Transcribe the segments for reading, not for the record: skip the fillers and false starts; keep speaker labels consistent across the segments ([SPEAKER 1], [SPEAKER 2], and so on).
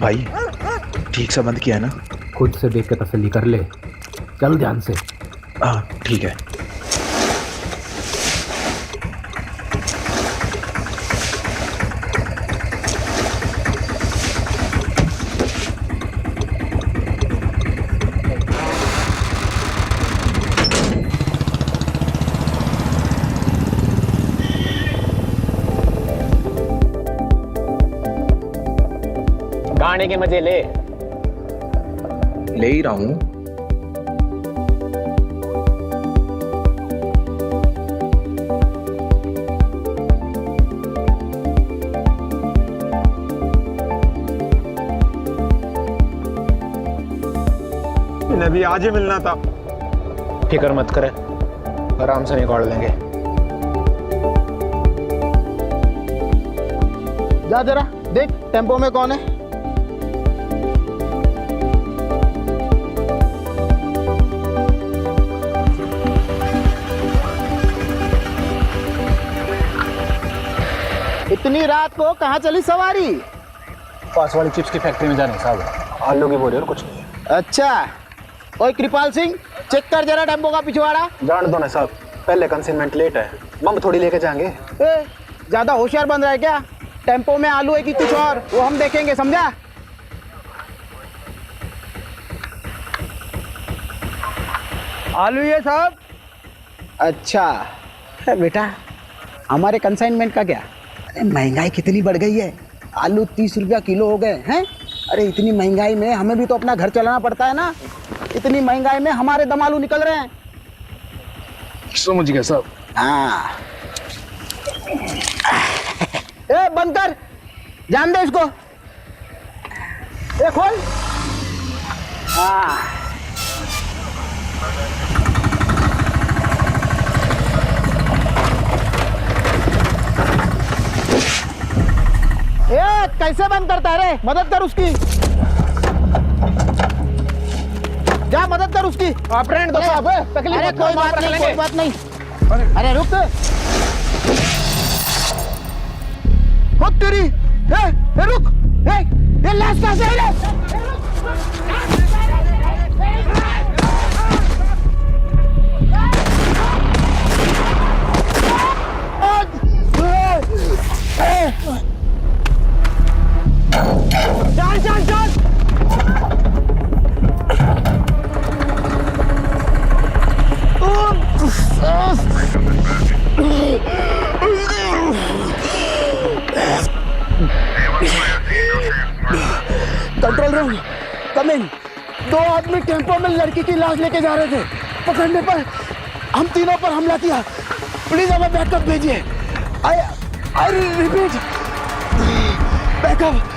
[SPEAKER 1] भाई ठीक से बंद किया है ना?
[SPEAKER 2] खुद से देख के तसल्ली कर ले, चल ध्यान से।
[SPEAKER 1] हाँ ठीक है।
[SPEAKER 3] गाने के मजे ले
[SPEAKER 1] ही रहा हूँ।
[SPEAKER 4] इन्हें भी आज ही मिलना था।
[SPEAKER 3] फिक्र मत करे, आराम से निकाल लेंगे।
[SPEAKER 5] जा जरा देख टेम्पो में कौन है। इतनी रात को कहाँ चली सवारी?
[SPEAKER 3] पास वाली चिप्स की फैक्ट्री में जाने साहब, आलू की बोरी और कुछ नहीं।
[SPEAKER 5] अच्छा, ओए कृपाल सिंह चेक कर जरा टेम्पो का पिछवाड़ा।
[SPEAKER 3] जान दो ना साहब, पहले कंसाइनमेंट लेट है, मम थोड़ी लेके जाएंगे।
[SPEAKER 5] ज्यादा होशियार बन रहा है क्या? टेम्पो में आलू है कि कुछ और, वो हम देखेंगे, समझा?
[SPEAKER 4] आलू ये साहब।
[SPEAKER 5] अच्छा बेटा, हमारे कंसाइनमेंट का क्या? अरे महंगाई कितनी बढ़ गई है, आलू 30 रुपया किलो हो गए हैं। अरे इतनी महंगाई में हमें भी तो अपना घर चलाना पड़ता है ना। इतनी महंगाई में हमारे दम आलू निकल रहे हैं।
[SPEAKER 1] समझ गया साहब।
[SPEAKER 5] हाँ ए बंद कर, जान दे इसको। ए खोल। हाँ ए कैसे बंद करता है रे? मदद कर उसकी, जा मदद कर उसकी।
[SPEAKER 3] आप रहने दो साहब, तकलीफ
[SPEAKER 5] अरे
[SPEAKER 3] मत
[SPEAKER 5] कोई
[SPEAKER 3] करो,
[SPEAKER 5] बात
[SPEAKER 3] आप रख
[SPEAKER 5] नहीं,
[SPEAKER 3] लेंगे।
[SPEAKER 5] कोई बात नहीं। अरे रुक खुद तेरी। रुक, ये लाश कहाँ से आई रे? चल चल चल। कंट्रोल रूम कम इन। 2 आदमी टेम्पो में लड़की की लाश लेके जा रहे थे। पकड़ने पर हम तीनों पर हमला किया। प्लीज हमें बैकअप भेजिए। I repeat, backup.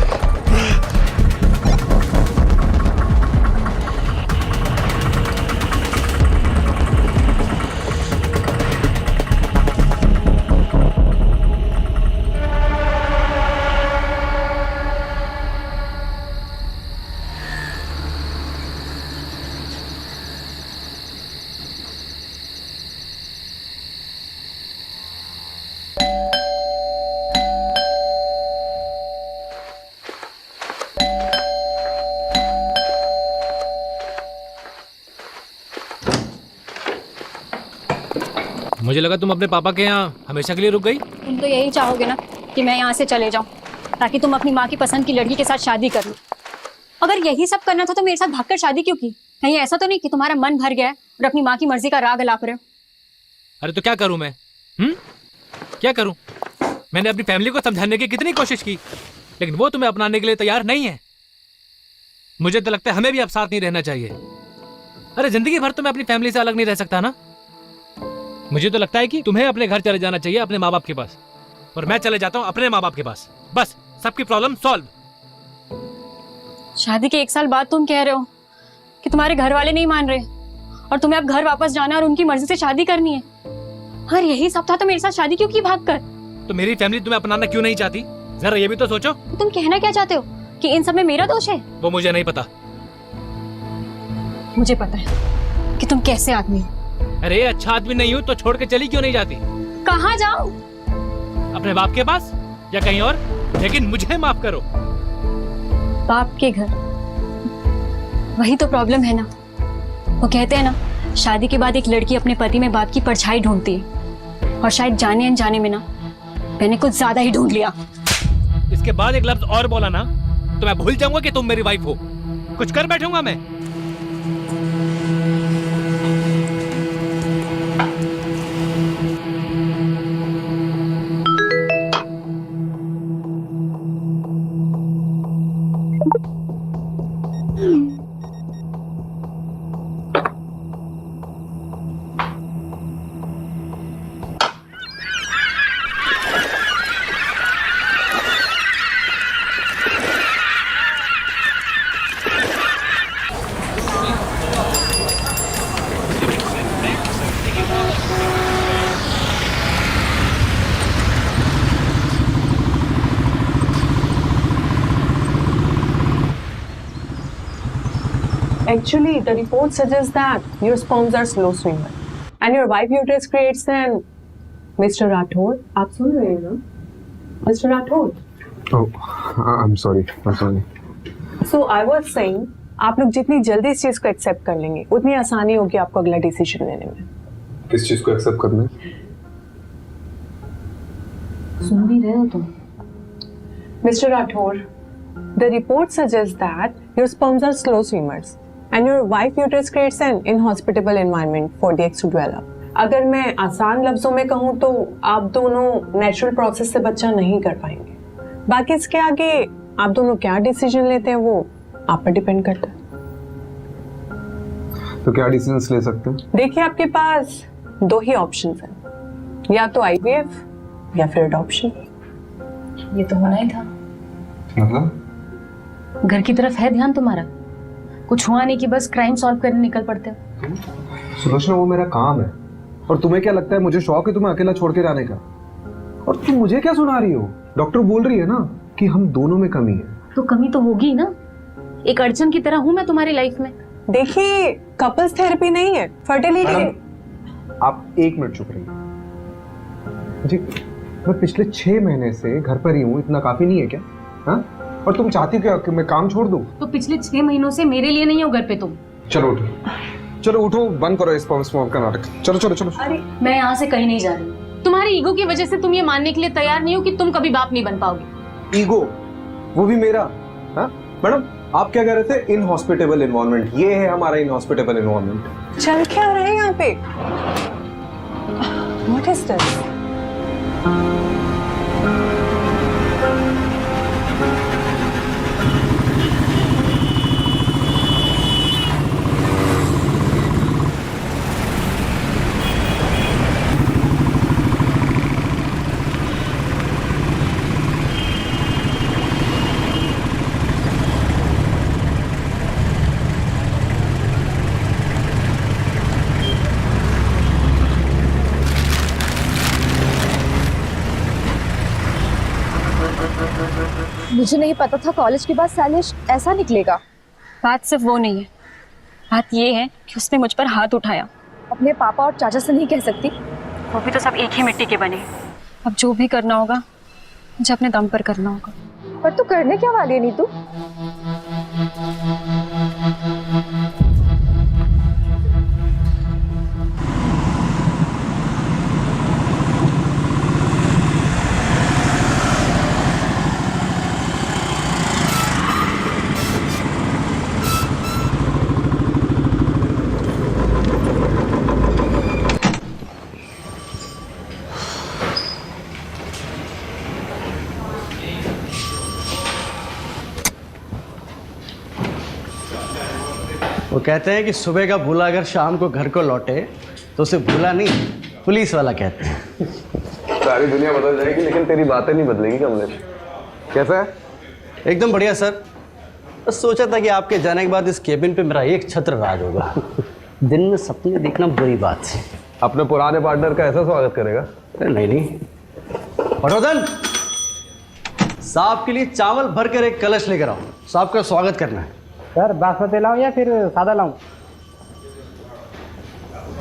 [SPEAKER 6] मुझे लगा तुम अपने पापा के यहाँ हमेशा के लिए रुक गई।
[SPEAKER 7] तुम तो यही चाहोगे ना कि मैं यहाँ से चले जाऊँ, ताकि तुम अपनी माँ की पसंद की लड़की के साथ शादी कर लो। अगर यही सब करना था तो मेरे साथ भागकर शादी क्यों की? कहीं ऐसा तो नहीं कि तुम्हारा मन भर गया है और अपनी माँ की मर्जी का राग अलाप रहे हो?
[SPEAKER 6] अरे तो क्या करूँ मैं? क्या करूँ? मैंने अपनी फैमिली को समझाने की कितनी कोशिश की, लेकिन वो तुम्हें अपनाने के लिए तैयार नहीं है। मुझे तो लगता है हमें भी अब साथ नहीं रहना चाहिए। अरे जिंदगी भर तो मैं अपनी फैमिली से अलग नहीं रह सकता ना। मुझे तो लगता है कि तुम्हें अपने घर चले जाना चाहिए, अपने माँ बाप के पास, और मैं चले जाता हूँ अपने माँ बाप के पास। बस सबकी प्रॉब्लम सॉल्व।
[SPEAKER 7] शादी के 1 साल बाद तुम कह रहे हो कि तुम्हारे घर वाले नहीं मान रहे और तुम्हें अब घर वापस जाना और उनकी मर्जी से शादी करनी है। अगर यही सब था तो मेरे साथ शादी क्यों की भाग कर?
[SPEAKER 6] तो मेरी फैमिली तुम्हें अपनाना क्यों नहीं चाहती? जरा ये भी तो सोचो।
[SPEAKER 7] तुम कहना क्या चाहते हो कि इन सब में मेरा दोष है?
[SPEAKER 6] वो मुझे नहीं पता।
[SPEAKER 7] मुझे पता है कि तुम कैसे आदमी हो।
[SPEAKER 6] अरे अच्छा आदमी नहीं हूँ तो छोड़ के चली क्यों नहीं जाती?
[SPEAKER 7] कहाँ जाऊँ?
[SPEAKER 6] अपने बाप के पास या कहीं और, लेकिन मुझे माफ करो।
[SPEAKER 7] बाप के घर। वही तो प्रॉब्लम है ना। वो कहते हैं ना, शादी के बाद एक लड़की अपने पति में बाप की परछाई ढूंढती है, और शायद जाने अनजाने में ना मैंने कुछ ज्यादा ही ढूंढ लिया।
[SPEAKER 6] इसके बाद एक लफ्ज और बोला ना तो मैं भूल जाऊंगा कि तुम मेरी वाइफ हो। कुछ कर बैठूंगा मैं।
[SPEAKER 8] Actually, the report suggests that your sperms are slow swimmer and your wife uterus creates an Mr. Rathod. आप सुन रहे हैं ना? Mr. Rathod.
[SPEAKER 4] Oh, I'm sorry.
[SPEAKER 8] So I was saying, आप लोग जितनी जल्दी इस चीज को एक्सेप्ट कर लेंगे उतनी आसानी होगी आपको अगला डिसीजन लेने में।
[SPEAKER 4] किस चीज को एक्सेप्ट करना है?
[SPEAKER 8] सुन भी रहे हो तुम? Mr. Rathod, the report suggests that your sperms are slow swimmers and your wife uterus creates an inhospitable environment for the eggs to develop. अगर मैं आसान लफ्जों में कहूँ तो आप दोनों नेचुरल प्रोसेस से बच्चा नहीं कर पाएंगे। बाकी इसके आगे आप दोनों क्या डिसीजन लेते हैं वो आप पर डिपेंड करता है।
[SPEAKER 4] तो क्या डिसीजंस ले सकते हैं?
[SPEAKER 8] देखिए, आपके पास दो ही ऑप्शंस हैं, या तो आईवीएफ या फिर अडॉप्शन।
[SPEAKER 9] ये तो होना ही था।
[SPEAKER 4] मतलब
[SPEAKER 9] घर की तरफ है ध्यान तुम्हारा, कुछ हुआ नहीं कि बस क्राइम सॉल्व करने निकल पड़ते हो।
[SPEAKER 10] सुलोचना, वो मेरा काम है और तुम्हें क्या लगता है मुझे शौक है तुम्हें अकेला छोड़ के जाने का? और तुम मुझे क्या सुना रही हो? डॉक्टर बोल रही है ना कि हम दोनों में कमी है।
[SPEAKER 9] तो कमी तो होगी ना, एक अड़चन की तरह हूं मैं तुम्हारी लाइफ में।
[SPEAKER 8] देखिए, कपल्स थेरेपी नहीं है, फर्टिलिटी।
[SPEAKER 10] आप एक मिनट चुप रहिए जी। मैं पिछले 6 महीने से घर पर ही हूँ, इतना काफी नहीं है क्या? हाँ? और तुम चाहती हो क्या कि मैं काम छोड़ दूं?
[SPEAKER 9] तो पिछले 6 महीनों से मेरे लिए नहीं हो घर पे तुम।
[SPEAKER 10] चलो उठो, चलो उठो, बंद करो इस स्पर्म का नाटक। चलो चलो चलो।
[SPEAKER 9] अरे मैं यहाँ से कहीं नहीं जा रही। तुम्हारी ईगो की वजह से तुम ये मानने के लिए तैयार नहीं हो कि तुम कभी बाप नहीं बन पाओगे।
[SPEAKER 10] ईगो? वो भी मेरा? हाँ मैडम, आप क्या कह रहे थे? Inhospitable environment. ये है हमारा इनहॉस्पिटेबल एनवायरनमेंट।
[SPEAKER 8] चल क्या रहा है यहाँ पे? What is this?
[SPEAKER 11] मुझे नहीं पता था कॉलेज के बाद शैलेश ऐसा निकलेगा।
[SPEAKER 7] बात सिर्फ वो नहीं है, बात ये है कि उसने मुझ पर हाथ उठाया।
[SPEAKER 11] अपने पापा और चाचा से नहीं कह सकती?
[SPEAKER 7] वो भी तो सब एक ही मिट्टी के बने। अब जो भी करना होगा मुझे अपने दम पर करना होगा।
[SPEAKER 11] पर तू करने क्या वाली है नीतू?
[SPEAKER 12] वो कहते हैं कि सुबह का भूला अगर शाम को घर को लौटे तो उसे भूला नहीं, पुलिस वाला कहते हैं।
[SPEAKER 10] सारी दुनिया बदल जाएगी लेकिन तेरी बातें नहीं बदलेगी कमलेश। कैसा है?
[SPEAKER 12] एकदम बढ़िया सर। बस सोचा था कि आपके जाने के बाद इस केबिन पे मेरा एक छत्र राज होगा। दिन में सपने देखना बुरी बात है।
[SPEAKER 10] अपने पुराने पार्टनर का ऐसा स्वागत करेगा?
[SPEAKER 12] नहीं नहीं। पटवर्धन, साहब के लिए चावल भर कर एक कलश लेकर आओ, साहब का स्वागत करना है।
[SPEAKER 3] सर बासमती लाऊं या फिर सादा लाऊं?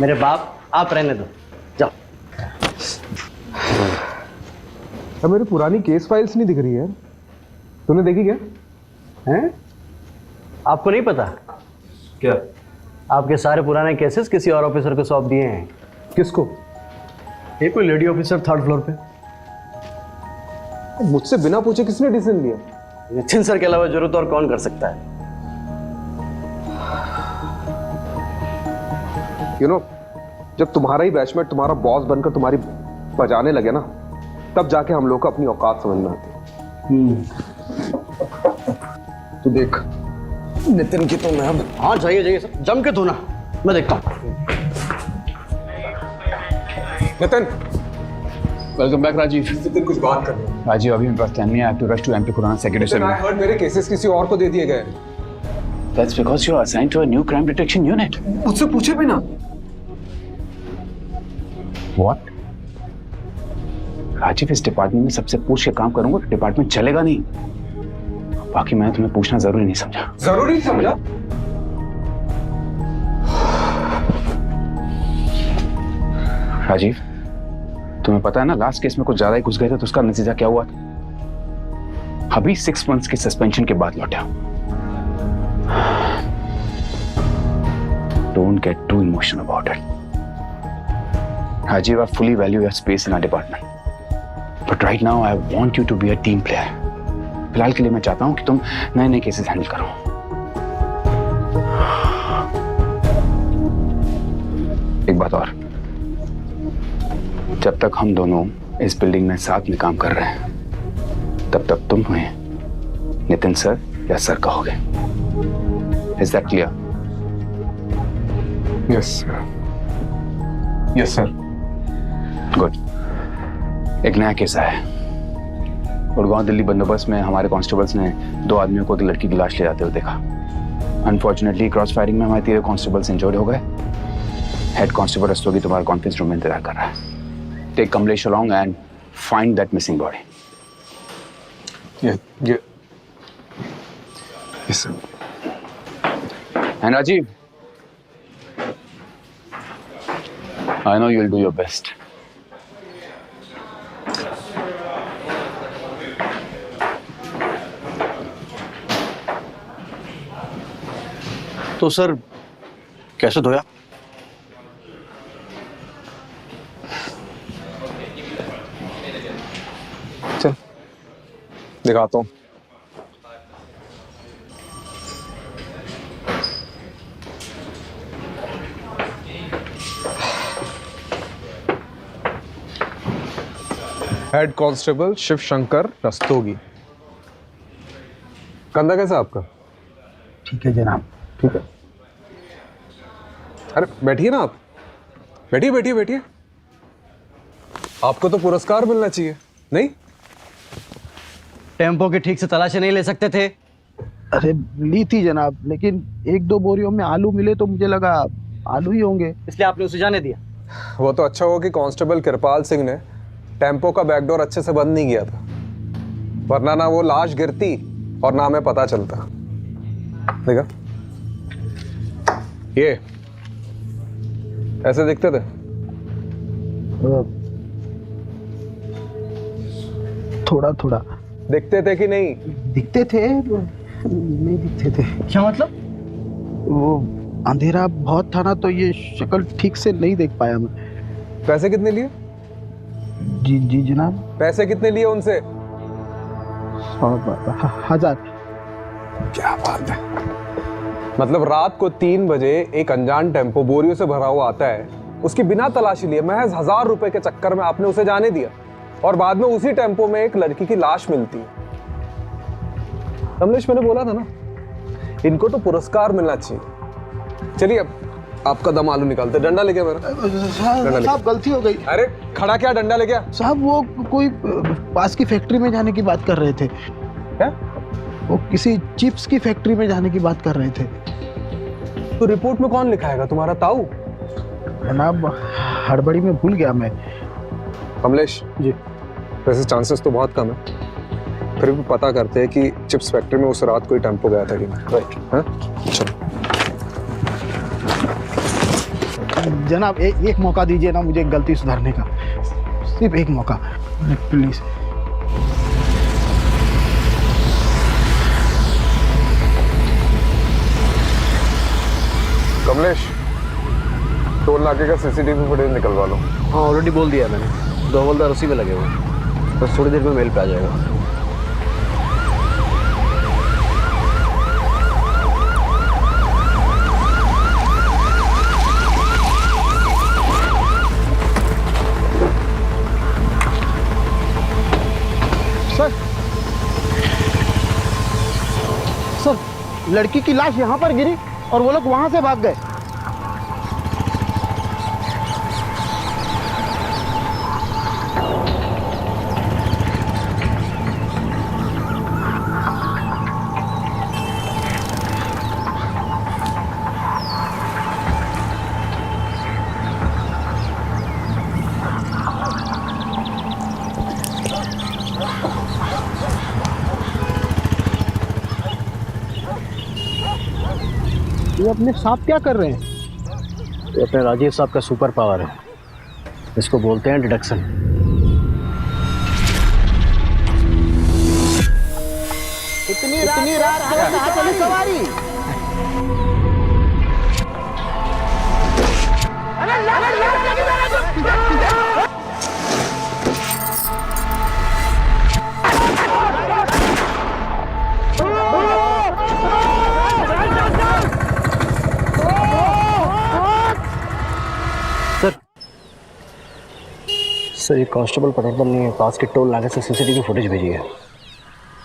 [SPEAKER 12] मेरे बाप, आप रहने दो, जाओ।
[SPEAKER 10] अब मेरी पुरानी केस फाइल्स नहीं दिख रही है, तूने देखी क्या?
[SPEAKER 12] हैं? आपको नहीं पता
[SPEAKER 10] क्या?
[SPEAKER 12] आपके सारे पुराने केसेस किसी और ऑफिसर को सौंप दिए हैं।
[SPEAKER 10] किसको?
[SPEAKER 12] एक कोई लेडी ऑफिसर 3rd फ्लोर पे।
[SPEAKER 10] मुझसे बिना पूछे किसने डिसीजन लिया?
[SPEAKER 12] नितिन सर के अलावा जरूरत और कौन कर सकता है?
[SPEAKER 10] जब तुम्हारा ही बैचमेट तुम्हारा बॉस बनकर तुम्हारी बजाने लगे ना, तब जाके हम लोग को अपनी औकात समझ में आती है। तो देख नितिन की तो मैं।
[SPEAKER 12] हाँ जाइए सर, जम के धोना, मैं देखता हूँ।
[SPEAKER 10] Nitin,
[SPEAKER 1] welcome back Rajeev.
[SPEAKER 10] नितिन कुछ बात कर रहे हैं।
[SPEAKER 1] राजीव अभी मेरे पास टाइम नहीं है। I have to rush to MP Kurana Secretary
[SPEAKER 10] I heard मेरे केसेस किसी और को दे दिए गए।
[SPEAKER 1] That's because you are assigned to a new crime detection unit.
[SPEAKER 10] मुझसे पूछे भी ना।
[SPEAKER 1] What? राजीव, इस डिपार्टमेंट में सबसे पूछ के काम करूंगा तो डिपार्टमेंट चलेगा नहीं। बाकी मैंने तुम्हें पूछना जरूरी नहीं समझा।
[SPEAKER 10] जरूरी नहीं समझा?
[SPEAKER 1] राजीव, तुम्हें पता है ना, लास्ट केस में कुछ ज्यादा ही घुस गए थे तो उसका नतीजा क्या हुआ था? अभी 6 months के सस्पेंशन के बाद लौटा। Don't get too emotional about it. Rajiv, I fully value your space in our department. But right now, I want you to be a team player. फिलहाल के लिए मैं चाहता हूं कि तुम नए केसेस हैंडल करो। एक बात और, जब तक हम दोनों इस बिल्डिंग में साथ में काम कर रहे हैं, तब तक तुम हुए नितिन सर या सर कहोगे। Is that clear?
[SPEAKER 10] Yes, sir. Yes, sir.
[SPEAKER 1] Good. एक नया केस आया है। गुड़गांव दिल्ली बंदोबस्त में हमारे कांस्टेबल्स ने 2 आदमियों को लड़की की लाश ले जाते हुए देखा। अनफॉर्चुनेटली क्रॉस फायरिंग में हमारे 3 कांस्टेबल्स इंजर्ड हो गए। हेड कांस्टेबल रस्तोगी तुम्हारे कॉन्फ्रेंस रूम में इंतजार कर रहा है। Take Kamlesh along and find that missing body.
[SPEAKER 10] Yes, sir.
[SPEAKER 1] And Rajiv, I know you'll do your best.
[SPEAKER 12] तो सर कैसे धोया?
[SPEAKER 10] चल दिखाता हूँ। Head constable Shiv Shankar Rastogi. कंधा कैसा आपका?
[SPEAKER 2] ठीक है जनाब।
[SPEAKER 10] ठीक है। अरे बैठिए ना आप। बैठिए बैठिए बैठिए। आपको तो पुरस्कार मिलना चाहिए, नहीं?
[SPEAKER 12] टेम्पो की ठीक से तलाशी नहीं ले सकते थे?
[SPEAKER 5] अरे ली थी जनाब, लेकिन 1-2 बोरियों में आलू मिले तो मुझे लगा आलू ही होंगे,
[SPEAKER 12] इसलिए आपने उसे जाने दिया।
[SPEAKER 10] वो तो अच्छा हुआ कि कांस्टेबल कृपाल सिंह ने टेम्पो का बैकडोर अच्छे से बंद नहीं किया था, वरना ना वो लाश गिरती और ना हमें पता चलता। देखा, ये ऐसे दिखते थे।
[SPEAKER 5] थोड़ा थोड़ा
[SPEAKER 10] दिखते थे कि नहीं?
[SPEAKER 5] दिखते थे, नहीं दिखते थे।
[SPEAKER 12] क्या मतलब?
[SPEAKER 5] वो अंधेरा बहुत था ना, तो ये शक्ल ठीक से नहीं देख पाया मैं।
[SPEAKER 10] पैसे कितने लिए?
[SPEAKER 5] जी जी जनाब।
[SPEAKER 10] पैसे कितने लिए उनसे?
[SPEAKER 5] 1000।
[SPEAKER 10] क्या बात है। मतलब रात को 3 बजे एक अनजान टेम्पो बोरियों से भरा हुआ आता है, उसकी बिना तलाशी लिए महज 1000 रुपए के चक्कर में आपने उसे जाने दिया, और बाद में उसी टेम्पो में एक लड़की की लाश मिलती है। कमलेश, मैंने बोला था ना, इनको तो पुरस्कार मिलना चाहिए। चलिए अब आपका दम आलू निकालते। डंडा लेके मेरा।
[SPEAKER 5] साहब गलती हो गई।
[SPEAKER 10] अरे खड़ा क्या, डंडा लेके आ।
[SPEAKER 5] साहब वो कोई पास की फैक्ट्री में जाने की बात कर रहे थे।
[SPEAKER 10] क्या?
[SPEAKER 5] वो किसी चिप्स की फैक्ट्री में जाने की बात कर रहे थे।
[SPEAKER 10] तो रिपोर्ट में कौन लिखाएगा, तुम्हारा ताऊ?
[SPEAKER 5] जनाब हड़बड़ी में भूल गया मैं।
[SPEAKER 10] कमलेश जी, वैसे चांसेस तो बहुत कम है, फिर भी पता करते हैं कि चिप्स फैक्ट्री में उस रात कोई टेम्पो गया था कि नहीं। राइट। चलो
[SPEAKER 5] जनाब एक मौका दीजिए ना मुझे गलती सुधारने का, सिर्फ एक मौका प्लीज।
[SPEAKER 4] कमलेश, टोल नाके का सीसीटीवी फुटेज निकलवा लो।
[SPEAKER 3] हाँ ऑलरेडी बोल दिया मैंने, 2 हवलदार उसी में लगे हुए हैं, बस थोड़ी देर में मेल पे आ जाएगा।
[SPEAKER 5] सर, लड़की की लाश यहाँ पर गिरी और वो लोग वहाँ से भाग गए। ये अपने साथ क्या कर रहे हैं?
[SPEAKER 3] ये अपने राजीव साहब का सुपर पावर है, इसको बोलते हैं डिडक्शन।
[SPEAKER 5] इतनी रात को कहाँ चली सवारी?
[SPEAKER 3] सर ये कांस्टेबल पटवर्धन ने पास के टोल नाके से सीसीटीवी फुटेज भेजी है।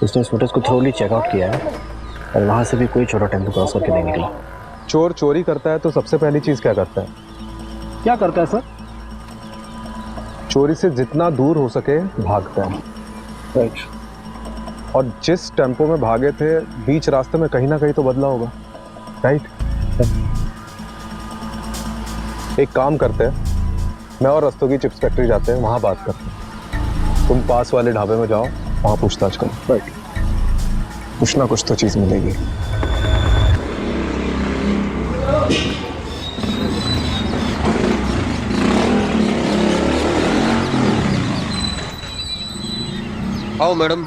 [SPEAKER 3] उसने इस फुटेज को थ्रोली चेकआउट किया है और वहाँ से भी कोई छोटा टेम्पो क्रॉस करके नहीं निकला।
[SPEAKER 10] चोर चोरी करता है तो सबसे पहली चीज क्या करता है?
[SPEAKER 5] क्या करता है सर?
[SPEAKER 10] चोरी से जितना दूर हो सके भागता है।
[SPEAKER 3] राइट।
[SPEAKER 10] और जिस टेम्पो में भागे थे बीच रास्ते में कहीं ना कहीं तो बदला होगा, राइट? एक काम करते हैं, मैं और रस्तोगी चिप्स फैक्ट्री जाते हैं, वहाँ बात करते हैं। तुम पास वाले ढाबे में जाओ, वहाँ पूछताछ करो। राइट। कुछ ना कुछ तो चीज़ मिलेगी।
[SPEAKER 13] आओ मैडम,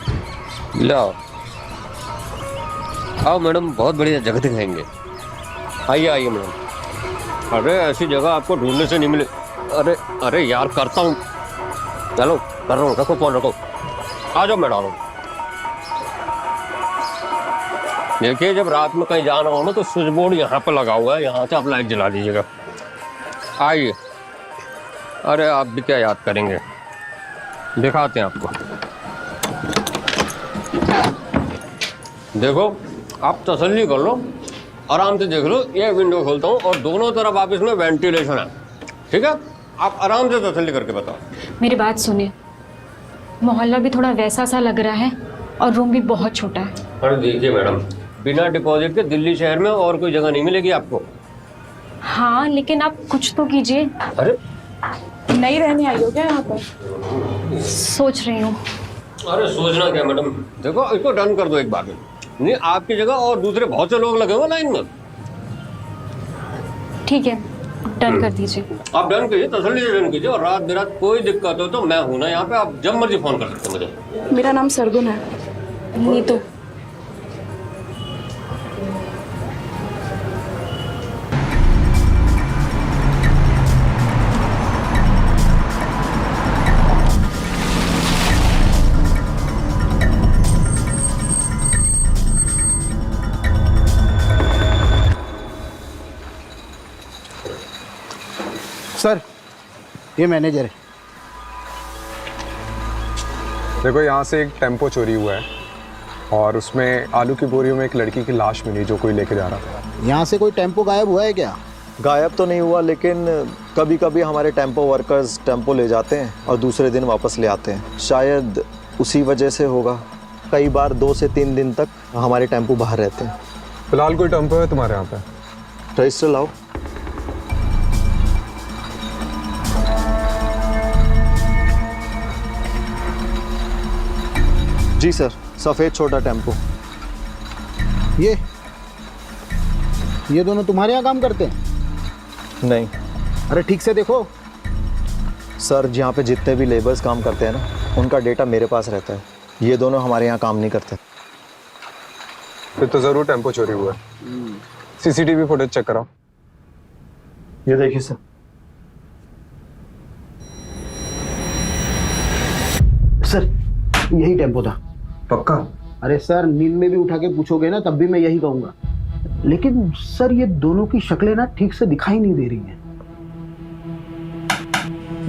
[SPEAKER 13] लाओ। आओ मैडम, बहुत बढ़िया जगह दिखाएंगे। आइए आइए मैडम। अरे ऐसी जगह आपको ढूंढने से नहीं मिले। अरे अरे यार, करता हूँ, चलो कर रहा हूँ, रखो फोन रखो। आ जाओ मैडम। देखिए जब रात में कहीं जाना हो ना तो स्विच बोर्ड यहाँ पर लगा हुआ है, यहाँ से आप लाइट जला दीजिएगा। आइए। अरे आप भी क्या याद करेंगे, दिखाते हैं आपको। देखो आप तसल्ली कर लो, आराम से देख लो। ये विंडो खोलता हूँ और दोनों तरफ आप इसमें वेंटिलेशन है, ठीक है? आप आराम से तसल्ली करके बताओ।
[SPEAKER 7] मेरी बात सुनिए, मोहल्ला भी थोड़ा वैसा सा लग रहा है और रूम भी बहुत छोटा है।
[SPEAKER 13] अरे देखिए मैडम, बिना डिपॉजिट के दिल्ली शहर में और कोई जगह नहीं मिलेगी आपको।
[SPEAKER 7] हाँ लेकिन आप कुछ तो कीजिए।
[SPEAKER 13] अरे
[SPEAKER 8] नहीं रहने आई हो क्या यहाँ पर?
[SPEAKER 7] सोच रही हूँ।
[SPEAKER 13] अरे सोचना क्या मैडम, देखो इसको डन कर दो एक बार में। नहीं आपकी जगह और दूसरे बहुत से लोग लगे हुए लाइन में।
[SPEAKER 7] ठीक है, डन कर दीजिए।
[SPEAKER 13] आप डन कीजिए, तसल्ली से डन कीजिए। और रात बिरात कोई दिक्कत हो तो मैं हूं ना यहाँ पे, आप जब मर्जी फोन कर सकते हैं मुझे।
[SPEAKER 8] मेरा नाम सरगुन है।
[SPEAKER 7] नीतू।
[SPEAKER 5] सर, ये मैनेजर है।
[SPEAKER 10] देखो यहाँ से एक टेम्पो चोरी हुआ है और उसमें आलू की बोरियों में एक लड़की की लाश मिली जो कोई लेके जा रहा था।
[SPEAKER 5] यहाँ से कोई टेम्पो गायब हुआ है क्या?
[SPEAKER 14] गायब तो नहीं हुआ, लेकिन कभी कभी हमारे टेम्पो वर्कर्स टेम्पो ले जाते हैं और दूसरे दिन वापस ले आते हैं। शायद उसी वजह से होगा। कई बार 2 से 3 दिन तक हमारे टेम्पो बाहर रहते हैं।
[SPEAKER 10] फिलहाल कोई टेम्पो है तुम्हारे यहाँ पे?
[SPEAKER 14] रजिस्टर लाओ। जी सर, सफ़ेद छोटा टेम्पो।
[SPEAKER 5] ये दोनों तुम्हारे यहाँ काम करते हैं?
[SPEAKER 14] नहीं।
[SPEAKER 5] अरे ठीक से देखो
[SPEAKER 14] सर, यहाँ पे जितने भी लेबर्स काम करते हैं ना, उनका डेटा मेरे पास रहता है। ये दोनों हमारे यहाँ काम नहीं करते।
[SPEAKER 10] फिर तो ज़रूर टेम्पो चोरी हुआ है। सीसीटीवी फुटेज चेक कराओ।
[SPEAKER 3] ये देखिए सर। सर यही टेम्पो था।
[SPEAKER 10] पक्का?
[SPEAKER 5] अरे सर नींद में भी उठा के पूछोगे ना तब भी मैं यही कहूंगा। लेकिन सर ये दोनों की शक्लें ना ठीक से दिखाई नहीं दे रही हैं।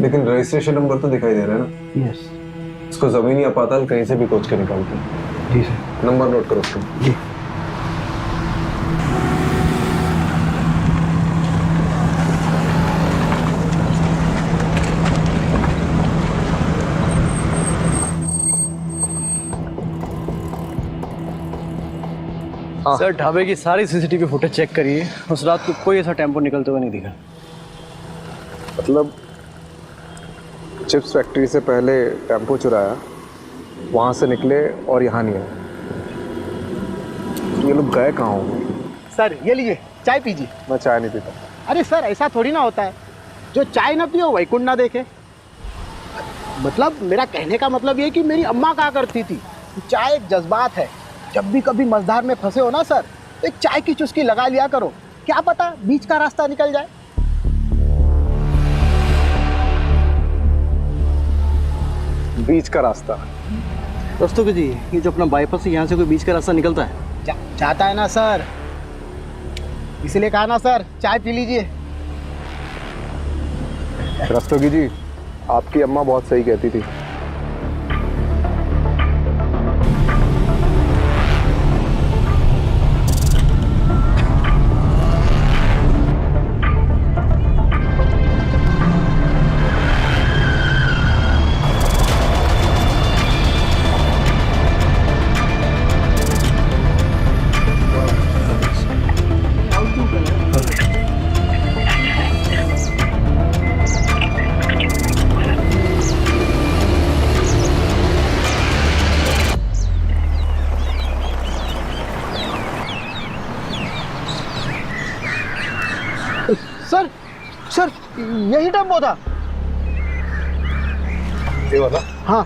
[SPEAKER 10] लेकिन रजिस्ट्रेशन नंबर तो दिखाई दे रहा है ना?
[SPEAKER 5] यस।
[SPEAKER 10] इसको जमीनी अपाताल कहीं से भी खोज के निकालते हैं।
[SPEAKER 5] जी सर।
[SPEAKER 10] नंबर नोट करो उसका।
[SPEAKER 5] जी।
[SPEAKER 3] सर ढाबे की सारी सीसीटीवी फुटेज चेक करिए, उस रात को कोई ऐसा टेम्पो निकलते हुए नहीं दिखा।
[SPEAKER 4] मतलब चिप्स फैक्ट्री से पहले टेम्पो चुराया, वहाँ से निकले और यहाँ नहीं आए। ये लोग गए कहाँ होंगे?
[SPEAKER 5] सर ये लीजिए चाय पीजिए।
[SPEAKER 4] मैं चाय नहीं पीता।
[SPEAKER 5] अरे सर ऐसा थोड़ी ना होता है, जो चाय ना पियो वैकुंठ ना देखे। मतलब मेरा कहने का मतलब ये कि मेरी अम्मा कहा करती थी, चाय एक जज्बात है। जब भी कभी मझधार में फंसे हो ना सर, तो एक चाय की चुस्की लगा लिया करो, क्या पता बीच का रास्ता निकल जाए।
[SPEAKER 4] बीच का रास्ता?
[SPEAKER 3] रस्तोगी जी, ये जो अपना बाईपास है यहाँ से कोई बीच का रास्ता निकलता है?
[SPEAKER 5] चाहता है ना सर, इसलिए कहा ना सर चाय पी लीजिए।
[SPEAKER 4] रस्तोगी जी, आपकी अम्मा बहुत सही कहती थी।
[SPEAKER 5] सर सर यही टेम्पो था।
[SPEAKER 4] ये वाला?
[SPEAKER 5] हाँ।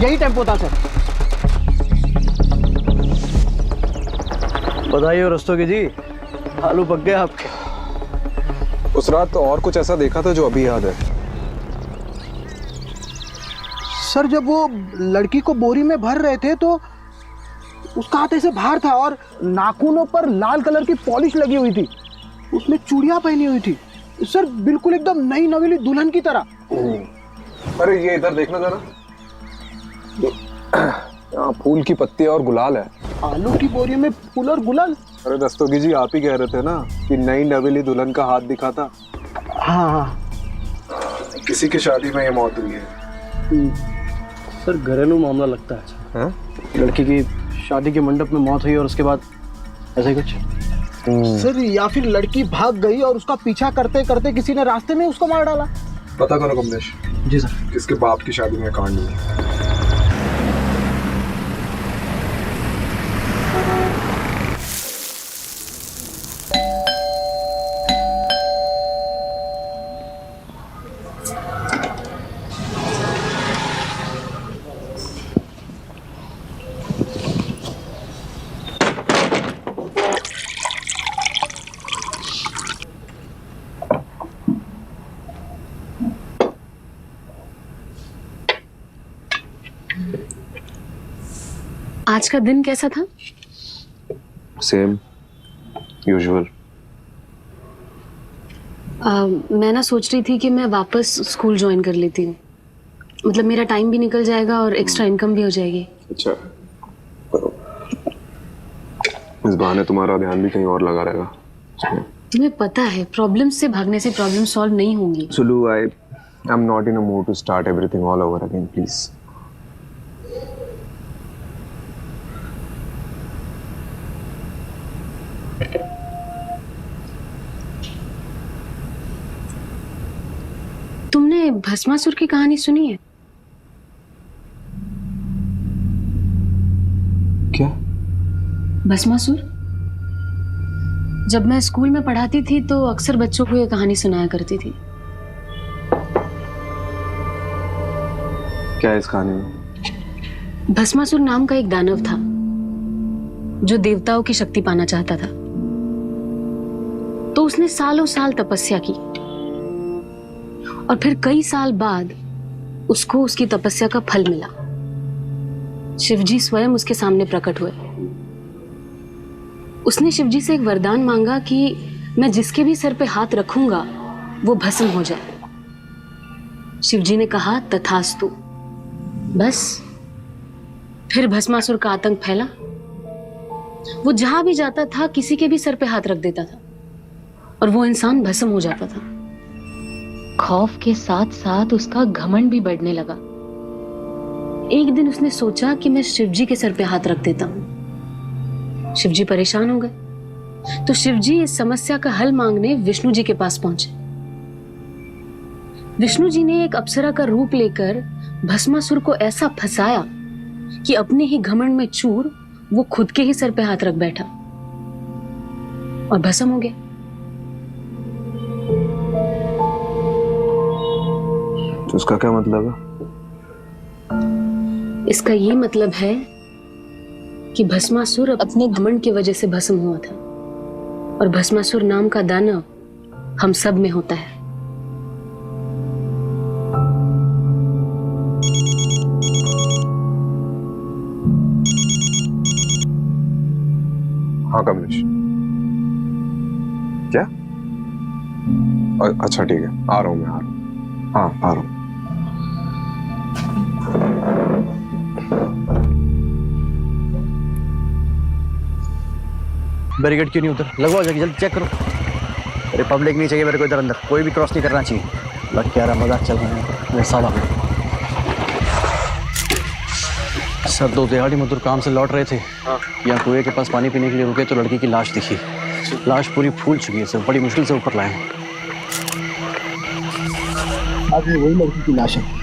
[SPEAKER 5] यही टेम्पो था सर।
[SPEAKER 3] बधाई हो रस्तोगी जी, आलू पक गए आपके।
[SPEAKER 10] उस रात तो और कुछ ऐसा देखा था जो अभी याद है?
[SPEAKER 5] सर जब वो लड़की को बोरी में भर रहे थे तो उसका हाथ ऐसे बाहर था और नाखूनों पर लाल कलर की पॉलिश लगी हुई थी, उसने चूड़ियां पहनी हुई थी सर, बिल्कुल एकदम नई नवेली दुल्हन की तरह।
[SPEAKER 10] अरे ये इधर देखना जरा, यहाँ फूल की पत्ती और गुलाल है।
[SPEAKER 5] आलू की बोरी में फूल और गुलाल?
[SPEAKER 10] अरे दस्तोगी जी आप ही कह रहे थे ना कि नई नवेली दुल्हन का हाथ दिखा था।
[SPEAKER 5] हाँ।
[SPEAKER 10] किसी की शादी में ये मौत हुई है।
[SPEAKER 3] सर घरेलू मामला लगता है। लड़की की शादी के मंडप में मौत हुई और उसके बाद ऐसा ही कुछ?
[SPEAKER 5] सर या फिर लड़की भाग गई और उसका पीछा करते करते किसी ने रास्ते में उसको मार डाला।
[SPEAKER 10] पता करो कमलेश।
[SPEAKER 3] जी सर।
[SPEAKER 10] किसके बाप की शादी में कांड हुआ?
[SPEAKER 9] आज का दिन कैसा था?
[SPEAKER 10] Same usual.
[SPEAKER 9] मैं ना सोच रही थी कि मैं वापस स्कूल ज्वाइन कर लेती हूँ, मतलब मेरा टाइम भी निकल जाएगा और एक्स्ट्रा इनकम भी हो जाएगी।
[SPEAKER 10] अच्छा करो, इस बहाने तुम्हारा ध्यान भी कहीं और लगा रहेगा।
[SPEAKER 9] तुम्हें पता है प्रॉब्लम से भागने से प्रॉब्लम सॉल्व नहीं होंगी।
[SPEAKER 10] Sulu, I am not in a mood to start everything all over again, please.
[SPEAKER 9] Bhasmasura की कहानी सुनी है?
[SPEAKER 10] क्या?
[SPEAKER 9] भस्मासुर? जब मैं स्कूल में पढ़ाती थी तो अक्सर बच्चों को ये कहानी सुनाया करती थी।
[SPEAKER 10] क्या है इस कहानी में?
[SPEAKER 9] भस्मासुर नाम का एक दानव था जो देवताओं की शक्ति पाना चाहता था। तो उसने सालों साल तपस्या की और फिर कई साल बाद उसको उसकी तपस्या का फल मिला। शिवजी स्वयं उसके सामने प्रकट हुए। उसने शिवजी से एक वरदान मांगा कि मैं जिसके भी सर पे हाथ रखूंगा वो भस्म हो जाए। शिवजी ने कहा तथास्तु। बस फिर भस्मासुर का आतंक फैला। वो जहां भी जाता था किसी के भी सर पे हाथ रख देता था और वो इंसान भस्म हो जाता था। खौफ के साथ साथ उसका घमंड भी बढ़ने लगा। एक दिन उसने सोचा कि मैं शिवजी के सर पे हाथ रख देता हूं। शिवजी परेशान हो गए तो शिवजी इस समस्या का हल मांगने विष्णु जी के पास पहुंचे। विष्णु जी ने एक अप्सरा का रूप लेकर भस्मासुर को ऐसा फंसाया कि अपने ही घमंड में चूर वो खुद के ही सर पे हाथ रख बैठा और भस्म हो गया।
[SPEAKER 10] तो उसका क्या मतलब है?
[SPEAKER 9] इसका ये मतलब है कि भस्मासुर अपने घमंड की वजह से भस्म हुआ था और भस्मासुर नाम का दानव हम सब में होता है।
[SPEAKER 10] हाँ कमलेश, क्या? अच्छा ठीक है, आ रहा हूँ मैं, आ रहा हूँ। हाँ आ रहा हूँ।
[SPEAKER 3] बैरिकेड क्यों नहीं उधर? लगवाओ जल्दी जल्दी, चेक करो। अरे पब्लिक नहीं चाहिए मेरे को इधर अंदर, कोई भी क्रॉस नहीं करना चाहिए। लग क्या रहा, मजाक चल रहा है मेरे साला में। सर 2 दिहाड़ी मजदूर काम से लौट रहे थे, यहाँ कुएं के पास पानी पीने के लिए रुके तो लड़की की लाश दिखी। लाश पूरी फूल चुकी है सर, बड़ी मुश्किल से ऊपर लाए।
[SPEAKER 5] आज वही लड़की की लाश है।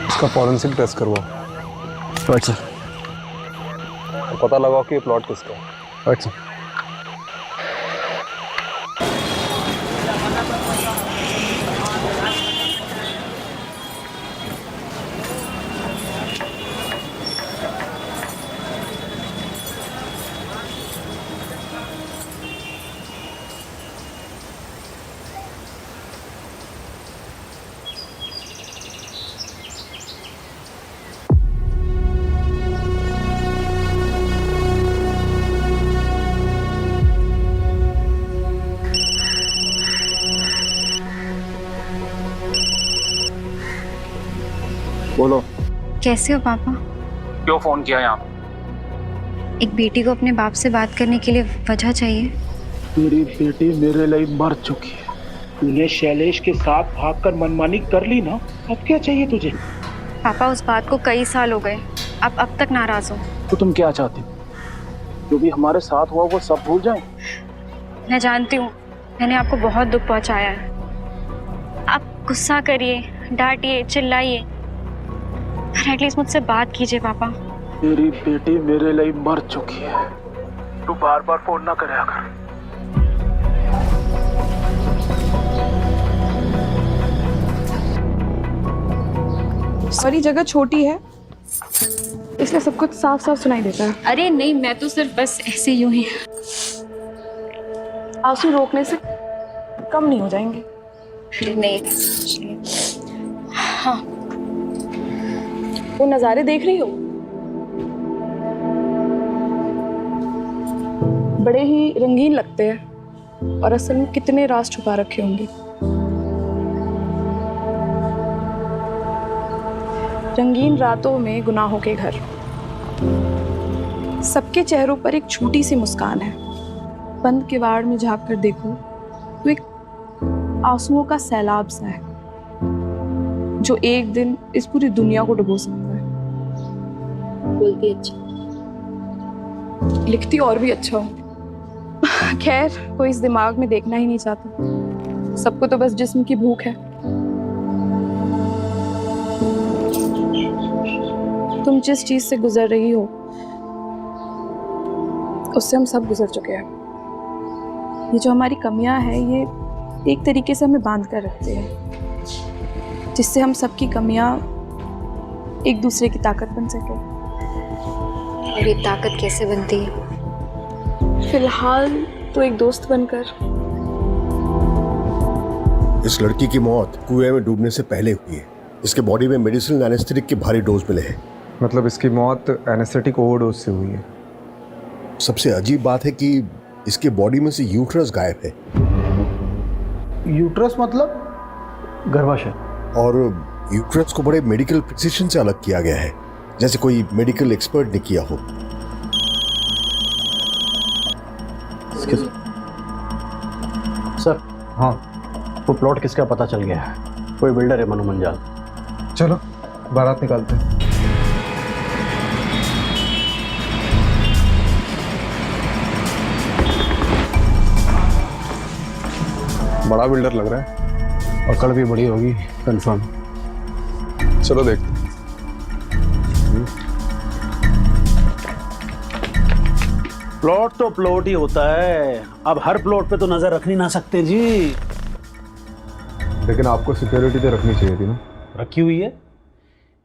[SPEAKER 10] इसका फॉरेंसिक टेस्ट करवाओ।
[SPEAKER 3] Right sir.
[SPEAKER 10] पता लगाओ कि ये प्लॉट किसका है।
[SPEAKER 3] Right sir.
[SPEAKER 1] बोलो।
[SPEAKER 7] कैसे हो पापा?
[SPEAKER 1] क्यों फोन किया यहाँ?
[SPEAKER 7] एक बेटी को अपने बाप से बात करने के लिए वजह चाहिए।
[SPEAKER 2] तेरी बेटी मेरे लिए मर चुकी है। तूने शैलेश के साथ भागकर मनमानी कर ली ना, अब क्या चाहिए तुझे?
[SPEAKER 7] पापा उस बात को कई साल हो गए, अब तक नाराज हो।
[SPEAKER 2] तो तुम क्या चाहती हो? जो भी हमारे साथ हुआ वो सब भूल जाए?
[SPEAKER 7] मैं जानती हूँ मैंने आपको बहुत दुख पहुँचाया है। आप गुस्सा करिए, डांटिए, चिल्लाइए, एटलीस्ट मुझसे बात कीजिए पापा।
[SPEAKER 2] तेरी बेटी मेरे लिए मर चुकी है, तू बार बार फोन ना करे अगर।
[SPEAKER 11] सॉरी, जगह छोटी है इसलिए सब कुछ साफ साफ सुनाई देता है।
[SPEAKER 7] अरे नहीं, मैं तो सिर्फ बस ऐसे यूं ही।
[SPEAKER 11] आंसू रोकने से कम नहीं हो जाएंगे।
[SPEAKER 7] नहीं, हाँ।
[SPEAKER 11] वो नज़ारे देख रही हो? बड़े ही रंगीन लगते हैं और असल में कितने राज छुपा रखे होंगे। रंगीन रातों में गुनाहों के घर, सबके चेहरों पर एक छोटी सी मुस्कान है। बंद किवाड़ में झांक कर देखो तो एक आंसुओं का सैलाब सा है जो एक दिन इस पूरी दुनिया को डुबो सकता है।
[SPEAKER 9] बोलती अच्छा,
[SPEAKER 11] लिखती और भी अच्छा हो। खैर, कोई इस दिमाग में देखना ही नहीं चाहता। सबको तो बस जिस्म की भूख है। तुम जिस चीज से गुजर रही हो उससे हम सब गुजर चुके हैं। ये जो हमारी कमियां हैं ये एक तरीके से हमें बांध कर रखते हैं, जिससे हम सबकी कमियां एक दूसरे की ताकत बन सके।
[SPEAKER 7] और ये ताकत कैसे बनती है?
[SPEAKER 11] फिलहाल तो एक दोस्त बनकर।
[SPEAKER 15] इस लड़की की मौत कुएं में डूबने से पहले हुई है। इसके बॉडी में मेडिसिनल एनेस्थेटिक के भारी डोज मिले हैं।
[SPEAKER 4] मतलब इसकी मौत एनेस्थेटिक ओवरडोज से हुई है।
[SPEAKER 15] सबसे अजीब बात है कि इसके बॉडी में से यूट्रस गायब है।
[SPEAKER 5] यूट्रस मतलब?
[SPEAKER 3] गर्भाशय।
[SPEAKER 15] और यूट्रस को बड़े मेडिकल प्रिसिशन से अलग किया गया है, जैसे कोई मेडिकल एक्सपर्ट ने किया हो।
[SPEAKER 3] सर, हाँ, वो प्लॉट किसका पता चल गया है। कोई बिल्डर है, मनु मंजाल।
[SPEAKER 4] चलो बारात निकालते हैं। बड़ा बिल्डर लग रहा है।
[SPEAKER 3] और कड़ भी बड़ी होगी, कंफर्म।
[SPEAKER 4] चलो देखते हैं।
[SPEAKER 5] प्लॉट तो प्लॉट ही होता है। अब हर प्लॉट पे तो नजर रख नहीं ना सकते जी।
[SPEAKER 4] लेकिन आपको सिक्योरिटी तो रखनी चाहिए थी ना।
[SPEAKER 5] रखी हुई है,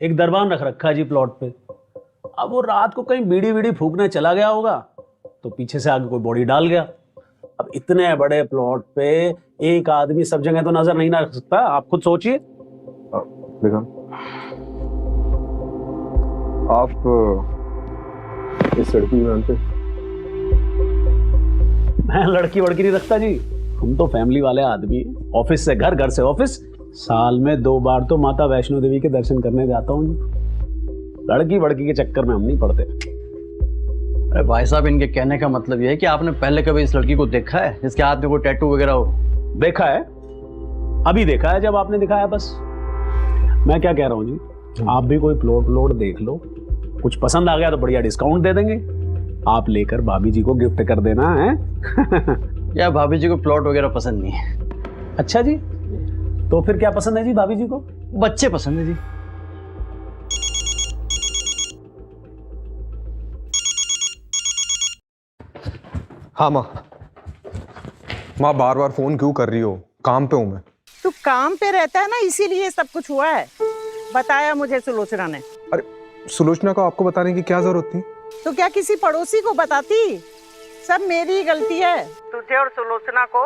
[SPEAKER 5] एक दरबान रख रखा है जी प्लॉट पे। अब वो रात को कहीं बीड़ी बीड़ी फूकने चला गया होगा तो पीछे से आगे कोई बॉडी डाल गया। अब इतने बड़े प्लॉट पे एक आदमी सब जगह तो नजर नहीं ना रख सकता। आप खुद सोचिए।
[SPEAKER 4] बेगम, आप इस लड़की को जानते?
[SPEAKER 5] मैं लड़की वड़की नहीं रखता जी। हम तो फैमिली वाले आदमी हैं। ऑफिस से घर, घर से ऑफिस। साल में 2 बार तो माता वैष्णो देवी के दर्शन करने जाता हूँ। लड़की वड़की के चक्कर में हम नहीं पड़ते।
[SPEAKER 12] अरे भाई साहब, इनके कहने का मतलब ये है कि आपने पहले कभी इस लड़की को देखा है जिसके हाथ में कोई टैटू वगैरह हो?
[SPEAKER 5] देखा है, अभी देखा है जब आपने दिखाया। बस मैं क्या कह रहा हूँ जी, आप भी कोई प्लॉट देख लो, कुछ पसंद आ गया तो बढ़िया डिस्काउंट दे देंगे। आप लेकर भाभी जी को गिफ्ट कर देना है।
[SPEAKER 12] या भाभी जी को प्लॉट वगैरह पसंद नहीं है।
[SPEAKER 5] अच्छा जी, तो फिर क्या पसंद है जी भाभी जी को?
[SPEAKER 12] बच्चे पसंद है जी।
[SPEAKER 4] हाँ माँ। माँ बार बार फोन क्यों कर रही हो? काम पे हूँ मैं।
[SPEAKER 16] तू काम पे रहता है ना, इसीलिए सब कुछ हुआ है। बताया मुझे सुलोचना ने।
[SPEAKER 4] अरे सुलोचना को आपको बताने की क्या जरूरत थी?
[SPEAKER 16] तो क्या किसी पड़ोसी को बताती? सब मेरी ही गलती है। तुझे और सुलोचना को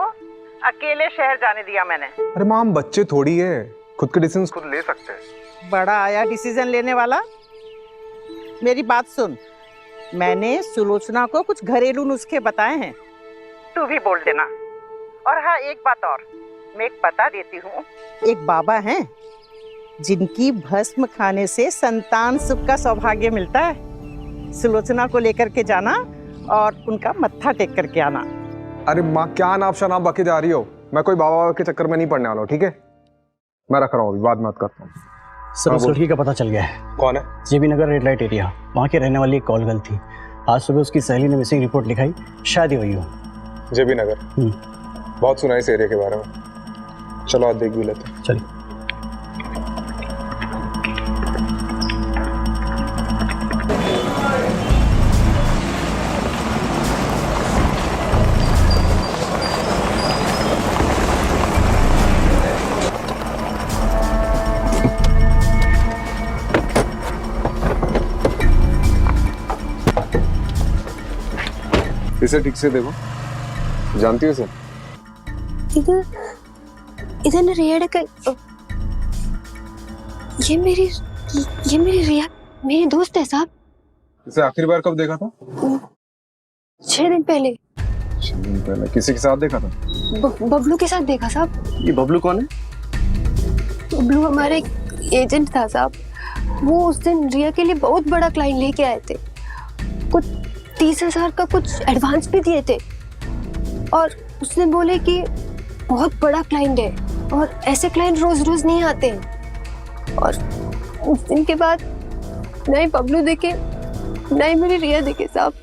[SPEAKER 16] अकेले शहर जाने दिया मैंने।
[SPEAKER 4] अरे माँ, हम बच्चे थोड़ी है, खुद के डिसीजन खुद ले सकते हैं।
[SPEAKER 16] बड़ा आया डिसीजन लेने वाला। मेरी बात सुन, मैंने सुलोचना को कुछ घरेलू नुस्खे बताए हैं, तू भी बोल देना। और हाँ, एक बात और मैं एक बता देती हूँ। एक बाबा हैं जिनकी भस्म खाने से संतान सुख का सौभाग्य मिलता है। सुलोचना को लेकर के जाना और उनका मत्था टेक करके आना।
[SPEAKER 4] अरे माँ, क्या नाप शनाप बाकी जा रही हो? मैं कोई बाबा के चक्कर में नहीं पड़ने वाला हूँ, ठीक है? मैं रख रहा हूँ, अभी बाद में बात करता हूँ।
[SPEAKER 3] सर, उस लड़की का पता चल गया है।
[SPEAKER 4] कौन है?
[SPEAKER 3] जेबी नगर रेड लाइट एरिया, वहाँ के रहने वाली एक कॉल गर्ल थी। आज सुबह उसकी सहेली ने मिसिंग रिपोर्ट लिखाई, शायद ही हुई हो।
[SPEAKER 4] जेबी नगर? बहुत सुना इस एरिया के बारे में। चलो आज देख भी लेते हैं।
[SPEAKER 3] चलिए।
[SPEAKER 4] इसे ठीक से देखो, जानती हो इसे?
[SPEAKER 7] इधर न रिया का, ये मेरी रिया, मेरी दोस्त है साहब।
[SPEAKER 4] इसे आखिरी बार कब देखा था?
[SPEAKER 7] 6 दिन पहले।
[SPEAKER 4] 6 दिन पहले किसी के साथ देखा था?
[SPEAKER 7] बबलू के साथ देखा साहब।
[SPEAKER 3] ये बबलू कौन है?
[SPEAKER 7] बबलू हमारे एजेंट था साहब। वो उस दिन रिया के लिए बहुत बड़ा क्लाइंट लेके आए थे। कुछ 30,000 का कुछ एडवांस भी दिए थे और उसने बोले कि बहुत बड़ा क्लाइंट है, और ऐसे क्लाइंट रोज रोज नहीं आते हैं। और उस दिन के बाद नहीं बबलू देखे, नहीं मेरी रिया देखे साहब।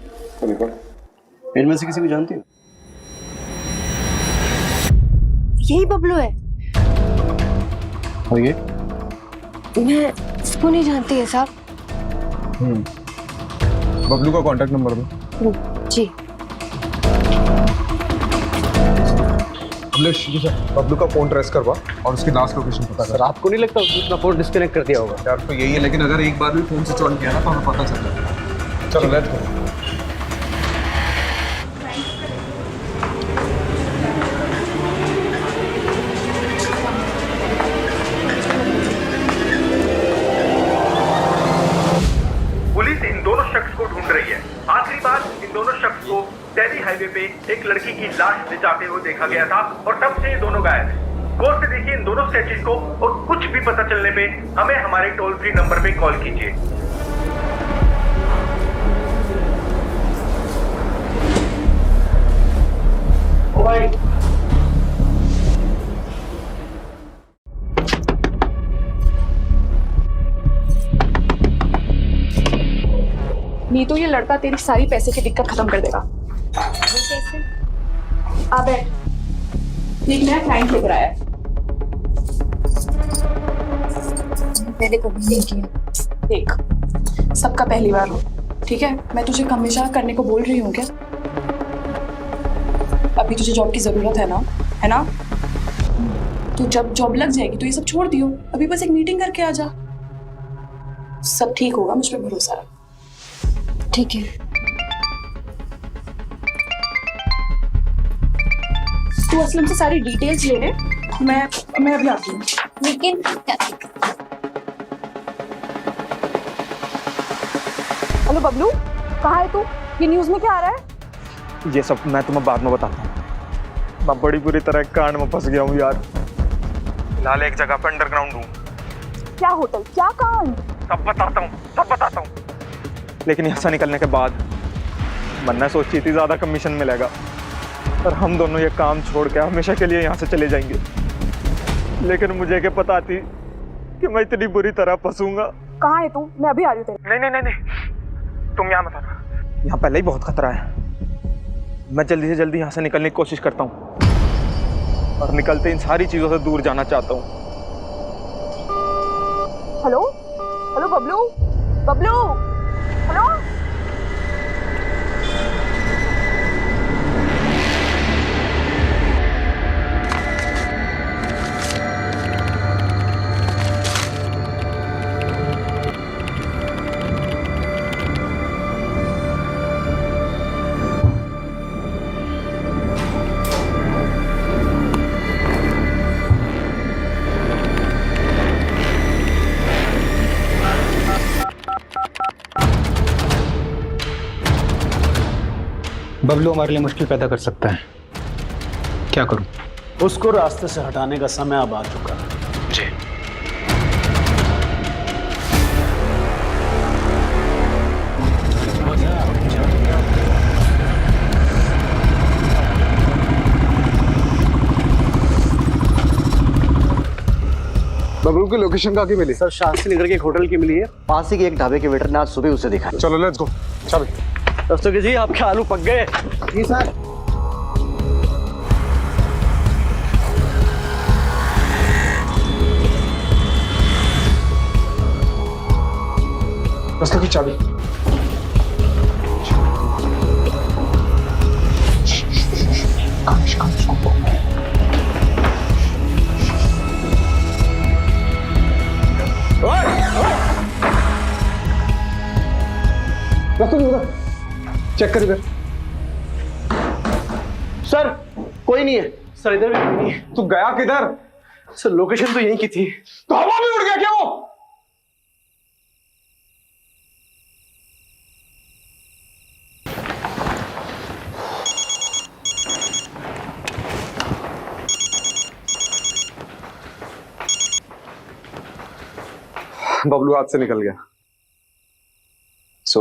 [SPEAKER 3] इनमें से किसी को जानती हो?
[SPEAKER 7] यही बबलू है।
[SPEAKER 3] और ये?
[SPEAKER 7] मैं इसको नहीं जानती है साहब।
[SPEAKER 4] बबलू का कांटेक्ट नंबर दो।
[SPEAKER 7] जी।
[SPEAKER 4] कमलेश, बबलू का फोन ट्रेस करवा और उसकी लास्ट लोकेशन पता कर।
[SPEAKER 3] सर आपको नहीं लगता उसने अपना फोन डिस्कनेक्ट कर दिया होगा?
[SPEAKER 4] यार तो यही है, लेकिन अगर एक बार भी फोन स्विच ऑन किया ना तो हमें पता चल जाएगा। चलो लेट्स गो।
[SPEAKER 2] पुलिस इन दोनों शख्स को ढूंढ रही है। आखिरी बार इन दोनों शख्स को दिल्ली हाईवे पे एक लड़की की लाश ले जाते हुए देखा गया था और तब से ये दोनों गायब हैं। गौर से देखिए इन दोनों स्केचेस को और कुछ भी पता चलने पे हमें हमारे टोल फ्री नंबर पे कॉल कीजिए। ओ भाई,
[SPEAKER 11] नहीं तो ये लड़का तेरी सारी पैसे की दिक्कत खत्म कर देगा। आ बैठ, एक नया क्लाइंट लेकर आया है।
[SPEAKER 7] पहले कभी नहीं किया।
[SPEAKER 11] देख, सबका पहली बार हो, ठीक है? मैं तुझे हमेशा करने को बोल रही हूँ क्या? अभी तुझे जॉब की जरूरत है ना? है ना? तो जब जॉब लग जाएगी तो ये सब छोड़ दियो। अभी बस एक मीटिंग करके आ जा, सब ठीक होगा, मुझ पर भरोसा रख।
[SPEAKER 7] ठीक है।
[SPEAKER 11] तू असलम से सारी डिटेल्स ले ले, मैं अभी आती हूँ।
[SPEAKER 7] लेकिन
[SPEAKER 11] हेलो बबलू, कहाँ है तू? ये न्यूज़ में क्या आ रहा है?
[SPEAKER 14] ये सब मैं तुम्हें बाद में बताता हूँ। मैं बड़ी बुरी तरह कांड में फंस गया हूँ यार। फिलहाल एक जगह पे अंडरग्राउंड हूँ।
[SPEAKER 11] क्या होटल, क्या कांड?
[SPEAKER 14] सब बताता हूँ। लेकिन यहाँ से निकलने के बाद मन्ना सोची थी ज़्यादा कमीशन मिलेगा, पर हम दोनों ये काम छोड़ के हमेशा के लिए यहाँ से चले जाएंगे। लेकिन मुझे क्या पता थी कि मैं इतनी बुरी तरह फंसूंगा।
[SPEAKER 11] कहाँ है तू? मैं अभी आ रही हूँ तेरे।
[SPEAKER 14] नहीं, तुम यहाँ मत आना। यहाँ पहले ही बहुत खतरा है। मैं जल्दी से जल्दी यहाँ से निकलने की कोशिश करता हूँ और निकलते इन सारी चीज़ों से दूर जाना चाहता हूँ।
[SPEAKER 11] Hello Bablu, hello.
[SPEAKER 3] बबलू हमारे लिए मुश्किल पैदा कर सकता है, क्या करूं? उसको रास्ते से हटाने का समय अब आ चुका है।
[SPEAKER 1] जी।
[SPEAKER 10] बबलू की लोकेशन कहाँ की मिली?
[SPEAKER 3] सर शास्त्री नगर के एक होटल की मिली है, पास ही के एक ढाबे के वेटर ने आज सुबह उसे देखा।
[SPEAKER 10] चलो लेट्स गो। चल
[SPEAKER 3] दोस्तों जी, आपके आलू पक गए।
[SPEAKER 5] जी सर।
[SPEAKER 10] रास्ते की चाबी। चेक कर इधर।
[SPEAKER 3] सर कोई नहीं है। सर इधर भी कोई नहीं है।
[SPEAKER 10] तू गया किधर?
[SPEAKER 3] सर लोकेशन तो यहीं की थी।
[SPEAKER 10] तो हवा में उड़ गया क्या वो? बबलू हाथ से निकल गया।
[SPEAKER 1] So,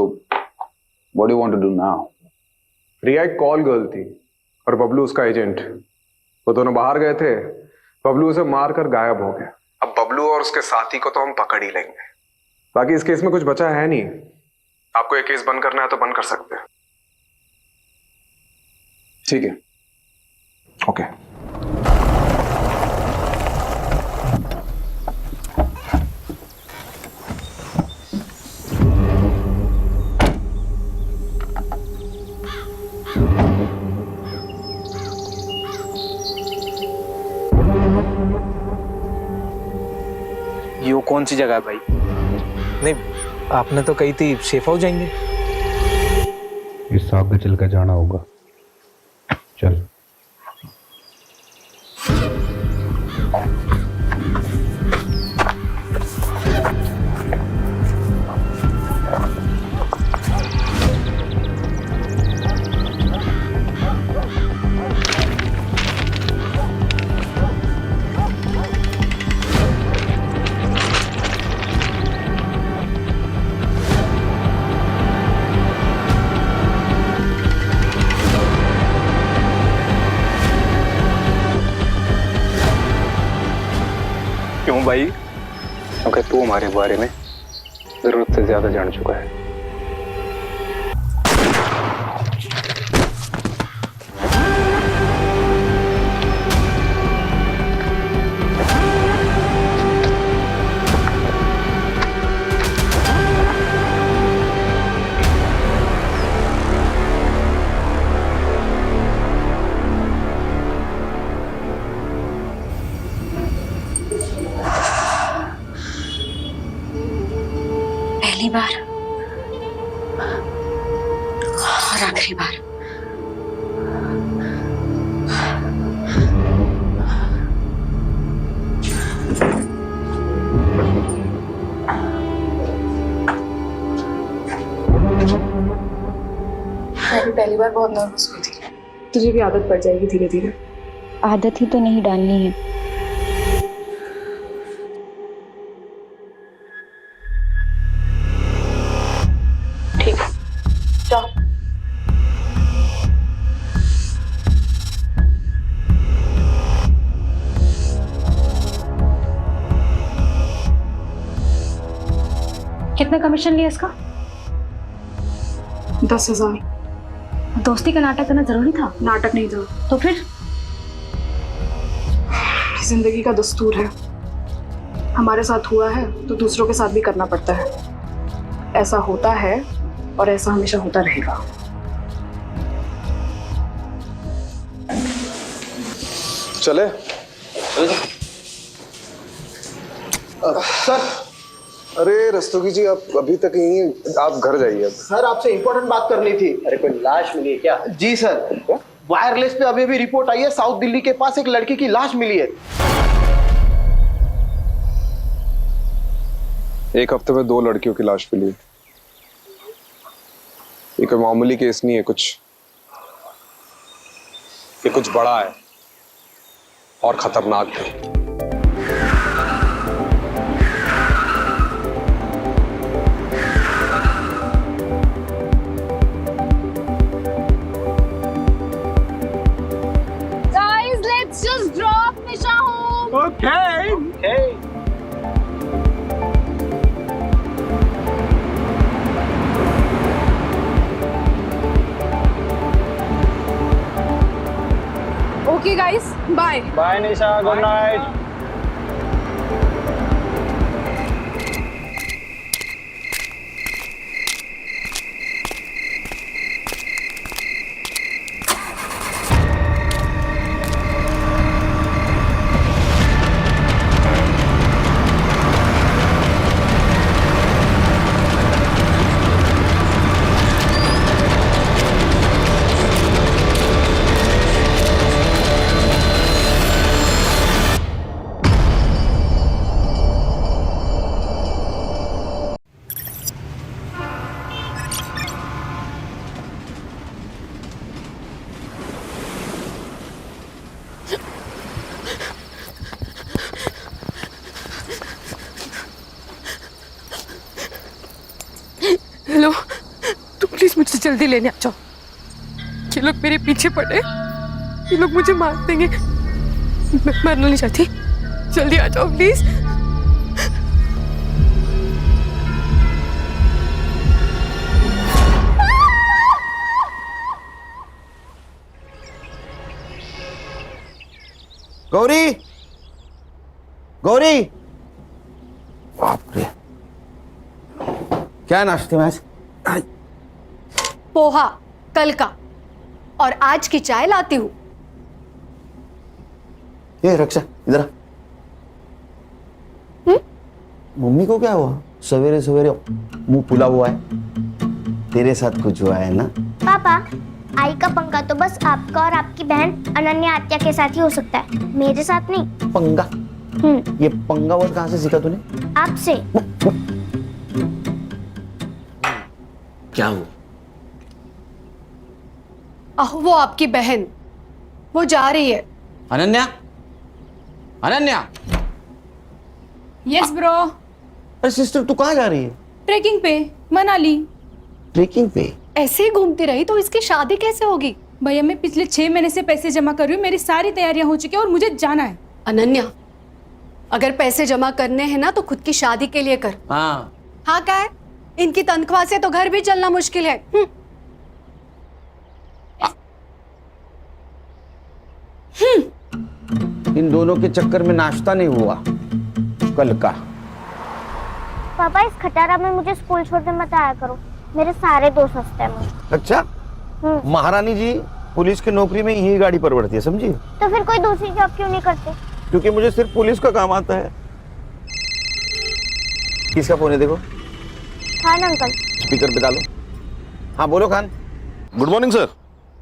[SPEAKER 1] what do you want to do now?
[SPEAKER 10] रिया एक कॉल गर्ल थी और बबलू उसका एजेंट। वो दोनों बाहर गए थे, बबलू उसे मार कर गायब हो गया। अब बबलू और उसके साथी को तो हम पकड़ ही लेंगे। बाकी इस केस में कुछ बचा है नहीं। आपको ये केस बंद करना है तो बंद कर सकते हैं। ठीक है, ओके।
[SPEAKER 17] ये कौन सी जगह है भाई?
[SPEAKER 18] नहीं, आपने तो कही थी सेफ हाउस जाएंगे।
[SPEAKER 1] इस सांप पे चल कर जाना होगा। चल।
[SPEAKER 10] क्यों भाई? क्योंकि तू हमारे बारे में जरूरत से ज्यादा जान चुका है।
[SPEAKER 9] पहली बार और आखिरी बार।
[SPEAKER 11] मैं भी पहली बार बहुत नर्वस हुई थी। तुझे भी आदत पड़ जाएगी धीरे धीरे।
[SPEAKER 7] आदत ही तो नहीं डालनी है।
[SPEAKER 11] ठीक है, जाओ।
[SPEAKER 9] कितना कमीशन लिया इसका?
[SPEAKER 11] 10,000।
[SPEAKER 9] दोस्ती का नाटक करना जरूरी था?
[SPEAKER 11] नाटक नहीं था
[SPEAKER 9] तो फिर?
[SPEAKER 11] जिंदगी का दस्तूर है, हमारे साथ हुआ है तो दूसरों के साथ भी करना पड़ता है। ऐसा होता है और ऐसा हमेशा होता रहेगा।
[SPEAKER 10] चले?
[SPEAKER 3] सर,
[SPEAKER 10] अरे रस्तोगी जी, आप अभी तक यहीं हैं? आप घर जाइए अब।
[SPEAKER 3] सर आपसे इंपॉर्टेंट बात करनी थी।
[SPEAKER 12] अरे कोई लाश मिली है क्या?
[SPEAKER 3] जी सर, वायरलेस पे अभी रिपोर्ट आई है, साउथ दिल्ली के पास एक लड़की की लाश मिली है।
[SPEAKER 10] एक हफ्ते में 2 लड़कियों की लाश मिली। ये कोई मामूली केस नहीं है, ये कुछ बड़ा है और खतरनाक है।
[SPEAKER 9] Guys, let's just drop Nisha home.
[SPEAKER 5] Okay.
[SPEAKER 11] Okay guys, bye.
[SPEAKER 12] Bye Nisha, good night.
[SPEAKER 11] Hello, तुम प्लीज मुझसे जल्दी लेने आ जाओ। ये लोग मेरे पीछे पड़े, ये लोग मुझे मार देंगे। मैं मरना नहीं चाहती, जल्दी आ जाओ प्लीज।
[SPEAKER 14] गौरी, गौरी, बाप रे, क्या नाश्ते में आज?
[SPEAKER 19] पोहा कल का, और आज की चाय लाती हूँ।
[SPEAKER 14] ये रक्षा इधर आ। मम्मी को क्या हुआ? सवेरे सवेरे मुंह फुला हुआ है। तेरे साथ कुछ हुआ है ना?
[SPEAKER 20] पापा, आई का पंगा तो बस आपका और आपकी बहन अनन्या आत्या के साथ ही हो सकता है, मेरे साथ नहीं।
[SPEAKER 14] पंगा? ये पंगा वर्ड कहाँ से सीखा तूने?
[SPEAKER 20] आपसे।
[SPEAKER 14] क्या हुआ?
[SPEAKER 19] वो आपकी बहन, वो जा रही है।
[SPEAKER 14] अनन्या, अनन्या।
[SPEAKER 11] Yes bro.
[SPEAKER 14] अरे सिस्टर, तू कहाँ जा रही है?
[SPEAKER 11] ट्रेकिंग पे, मनाली।
[SPEAKER 14] ट्रेकिंग पे?
[SPEAKER 19] ऐसे ही घूमती रही तो इसकी शादी कैसे होगी?
[SPEAKER 11] भैया मैं पिछले 6 महीने से पैसे जमा कर रही हूँ, मेरी सारी तैयारियां हो चुकी है और मुझे जाना है।
[SPEAKER 19] अनन्या, अगर पैसे जमा करने हैं ना तो खुद की शादी के लिए कर।
[SPEAKER 14] हाँ
[SPEAKER 19] क्या है? इनकी तनख्वाह से तो घर भी चलना मुश्किल है।
[SPEAKER 14] इन दोनों के चक्कर में नाश्ता नहीं हुआ कल का।
[SPEAKER 20] पापा, इस खटारा में मुझे स्कूल छोड़ने मत आया करो, मेरे सारे दोस्त हंसते हैं मुझे।
[SPEAKER 14] अच्छा, महारानी जी पुलिस की नौकरी में यही गाड़ी पर बढ़ती है, समझी?
[SPEAKER 20] तो फिर कोई दूसरी जॉब क्यों नहीं करते?
[SPEAKER 14] क्योंकि मुझे सिर्फ पुलिस का काम आता है। किसका फोन है देखो?
[SPEAKER 20] खान अंकल।
[SPEAKER 14] स्पीकर पे डालो। हाँ बोलो Khan.
[SPEAKER 21] Good morning sir.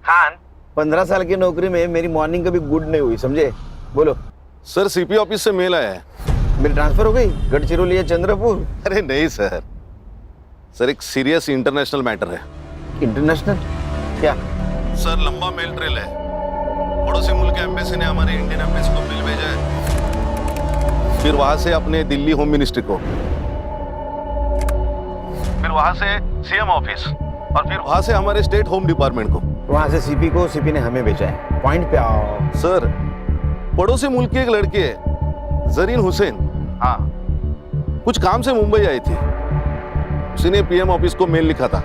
[SPEAKER 14] Khan, 15 साल की नौकरी में मेरी मॉर्निंग कभी गुड नहीं हुई, समझे? बोलो।
[SPEAKER 21] सर सीपी ऑफिस से मेल आया है।
[SPEAKER 14] मेरी ट्रांसफर हो गई गढ़चिरौली या चंद्रपुर?
[SPEAKER 21] अरे नहीं सर, सर एक सीरियस इंटरनेशनल मैटर है।
[SPEAKER 14] इंटरनेशनल क्या?
[SPEAKER 21] सर लंबा मेल ट्रेल है। पड़ोसी मुल्क के एम्बेसी ने हमारे इंडियन एम्बेसी को मेल भेजा है, फिर वहां से अपने दिल्ली होम मिनिस्ट्री को, फिर वहां से सीएम ऑफिस, और फिर वहां से हमारे स्टेट होम डिपार्टमेंट को।
[SPEAKER 14] वहां से सीपी को, सीपी ने हमें भेजा है। पॉइंट पे आओ।
[SPEAKER 21] सर पड़ोसी मुल्क की एक लड़की है जरीन हुसैन, हाँ, कुछ काम से मुंबई आई थी। उसी ने पीएम ऑफिस को मेल लिखा था।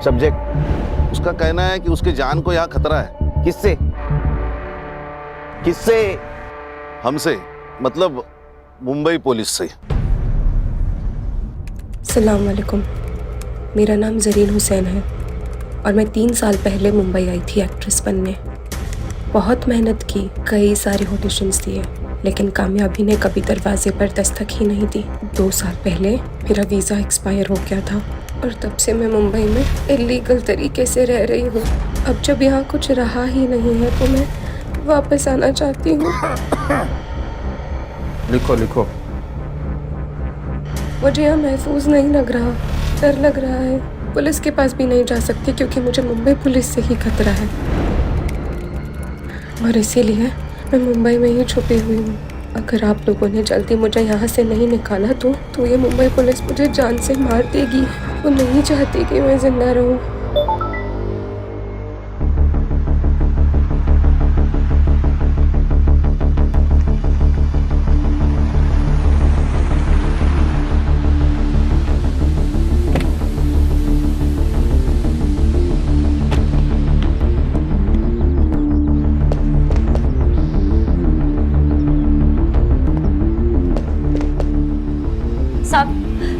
[SPEAKER 14] सब्जेक्ट?
[SPEAKER 21] उसका कहना है कि उसके जान को यहाँ खतरा है।
[SPEAKER 14] किससे? किससे?
[SPEAKER 21] हमसे, मतलब मुंबई पुलिस से।
[SPEAKER 11] अस्सलाम वालेकुम, मेरा नाम जरीन हुसैन है और मैं 3 साल पहले मुंबई आई थी एक्ट्रेस बनने। बहुत मेहनत की, कई सारे ऑडिशंस दिए, लेकिन कामयाबी ने कभी दरवाजे पर दस्तक ही नहीं दी। 2 साल पहले मेरा वीज़ा एक्सपायर हो गया था और तब से मैं मुंबई में इलीगल तरीके से रह रही हूँ। अब जब यहाँ कुछ रहा ही नहीं है तो मैं वापस आना चाहती हूँ।
[SPEAKER 14] लिखो लिखो।
[SPEAKER 11] मुझे यहाँ महफूज नहीं लग रहा, डर लग रहा है। पुलिस के पास भी नहीं जा सकती क्योंकि मुझे मुंबई पुलिस से ही खतरा है, और इसीलिए मैं मुंबई में ही छुपी हुई हूँ। अगर आप लोगों ने जल्दी मुझे यहाँ से नहीं निकाला तो ये मुंबई पुलिस मुझे जान से मार देगी। वो नहीं चाहती कि मैं जिंदा रहूँ।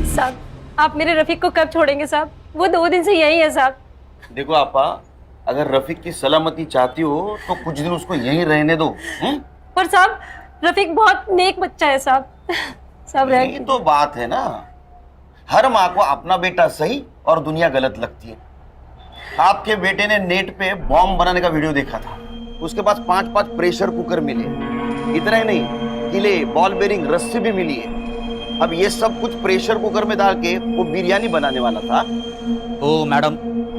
[SPEAKER 7] साहब, आप मेरे रफीक को कब छोड़ेंगे साहब? वो 2 दिन से यही है साहब।
[SPEAKER 14] देखो आपा, अगर रफीक की सलामती चाहती हो तो कुछ दिन उसको यहीं रहने दो।
[SPEAKER 7] पर साहब, रफीक बहुत नेक बच्चा है साहब। साहब
[SPEAKER 14] यही तो बात है ना, हर माँ को अपना बेटा सही और दुनिया गलत लगती है। आपके बेटे ने नेट पे बॉम्ब बनाने का वीडियो देखा था, उसके पास 5-5 प्रेशर कुकर मिले। इतना ही नहीं, किले, बॉल बेरिंग, रस्सी भी मिली है। अब ये सब कुछ प्रेशर कुकर में डाल के वो बिरयानी बनाने वाला था।
[SPEAKER 22] ओ मैडम,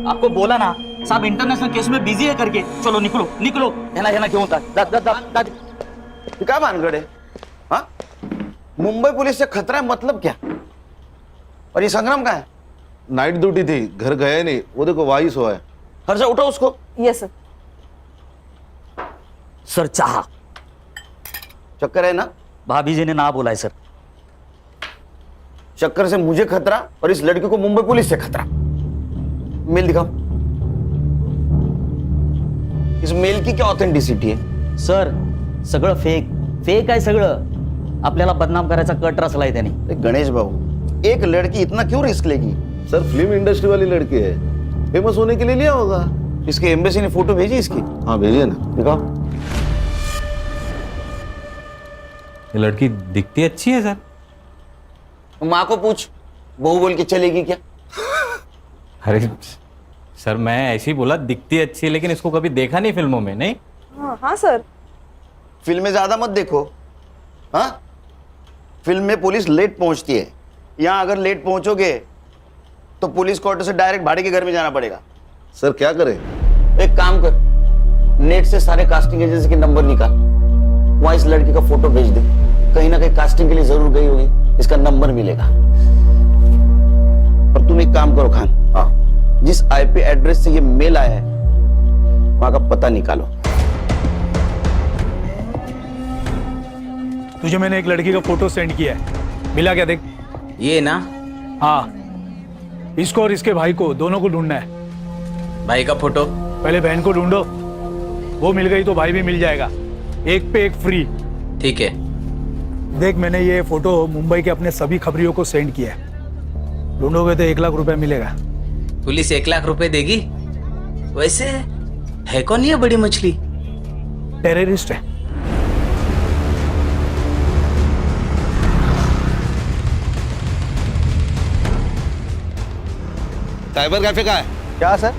[SPEAKER 22] आपको बोला ना साहब इंटरनेशनल केस में बिजी है करके। चलो निकलो निकलो। है ना क्यों होता?
[SPEAKER 14] क्या भानगढ़ है? हाँ, मुंबई पुलिस से खतरा है मतलब क्या? और ये संग्राम कहाँ है?
[SPEAKER 21] नाइट ड्यूटी थी, घर गया नहीं। वो देखो वही सोया है।
[SPEAKER 14] हर्षा उठो उसको।
[SPEAKER 8] Yes sir.
[SPEAKER 22] सर चाह
[SPEAKER 6] चक्कर है ना?
[SPEAKER 22] भाभी जी ने ना बोला है सर।
[SPEAKER 6] चक्कर से मुझे खतरा और इस लड़की को मुंबई पुलिस से खतरा। मेल दिखाओ। इस मेल की क्या ऑथेंटिसिटी है?
[SPEAKER 22] सर सगळं फेक आहे सगळं। आपल्याला बदनाम करायचा कट रचलाय त्याने।
[SPEAKER 6] गणेश बाबू, एक लड़की इतना क्यों रिस्क लेगी?
[SPEAKER 21] सर फिल्म इंडस्ट्री वाली लड़की है, फेमस होने के लिए लिया होगा।
[SPEAKER 6] इसके एम्बेसी ने फोटो भेजी इसकी?
[SPEAKER 21] हाँ भेजिए ना, दिखाओ।
[SPEAKER 13] ये लड़की दिखती अच्छी है सर।
[SPEAKER 6] माँ को पूछ, बहू बोल के चलेगी क्या?
[SPEAKER 13] अरे सर मैं ऐसे ही बोला, दिखती अच्छी है, लेकिन इसको कभी देखा नहीं फिल्मों में। नहीं
[SPEAKER 11] हाँ सर।
[SPEAKER 6] फिल्में ज्यादा मत देखो। हाँ, फिल्म में पुलिस लेट पहुंचती है, यहाँ अगर लेट पहुंचोगे तो पुलिस क्वार्टर से डायरेक्ट भाड़े के घर में जाना पड़ेगा।
[SPEAKER 21] सर क्या करें?
[SPEAKER 6] एक काम कर, नेट से सारे कास्टिंग एजेंसी के नंबर निकाल, वहां इस लड़की का फोटो भेज दे। कहीं ना कहीं कास्टिंग के लिए जरूर गई होगी, इसका नंबर मिलेगा। और तुम एक काम करो खान, हाँ, जिस आईपी एड्रेस से ये मेल आया है वहां का पता निकालो।
[SPEAKER 17] तुझे मैंने एक लड़की का फोटो सेंड किया है, मिला क्या? देख
[SPEAKER 18] ये ना?
[SPEAKER 17] हाँ, इसको और इसके भाई को, दोनों को ढूंढना है।
[SPEAKER 18] भाई का फोटो?
[SPEAKER 17] पहले बहन को ढूंढो, वो मिल गई तो भाई भी मिल जाएगा, एक पे एक फ्री।
[SPEAKER 18] ठीक है।
[SPEAKER 17] देख मैंने ये फोटो मुंबई के अपने सभी खबरियों को सेंड किया है, ढूंढोगे तो 1 लाख रुपए मिलेगा।
[SPEAKER 18] पुलिस 1 लाख रुपए देगी? वैसे है कौन ये बड़ी मछली?
[SPEAKER 17] टेररिस्ट है।
[SPEAKER 21] साइबर कैफे का है
[SPEAKER 14] क्या सर?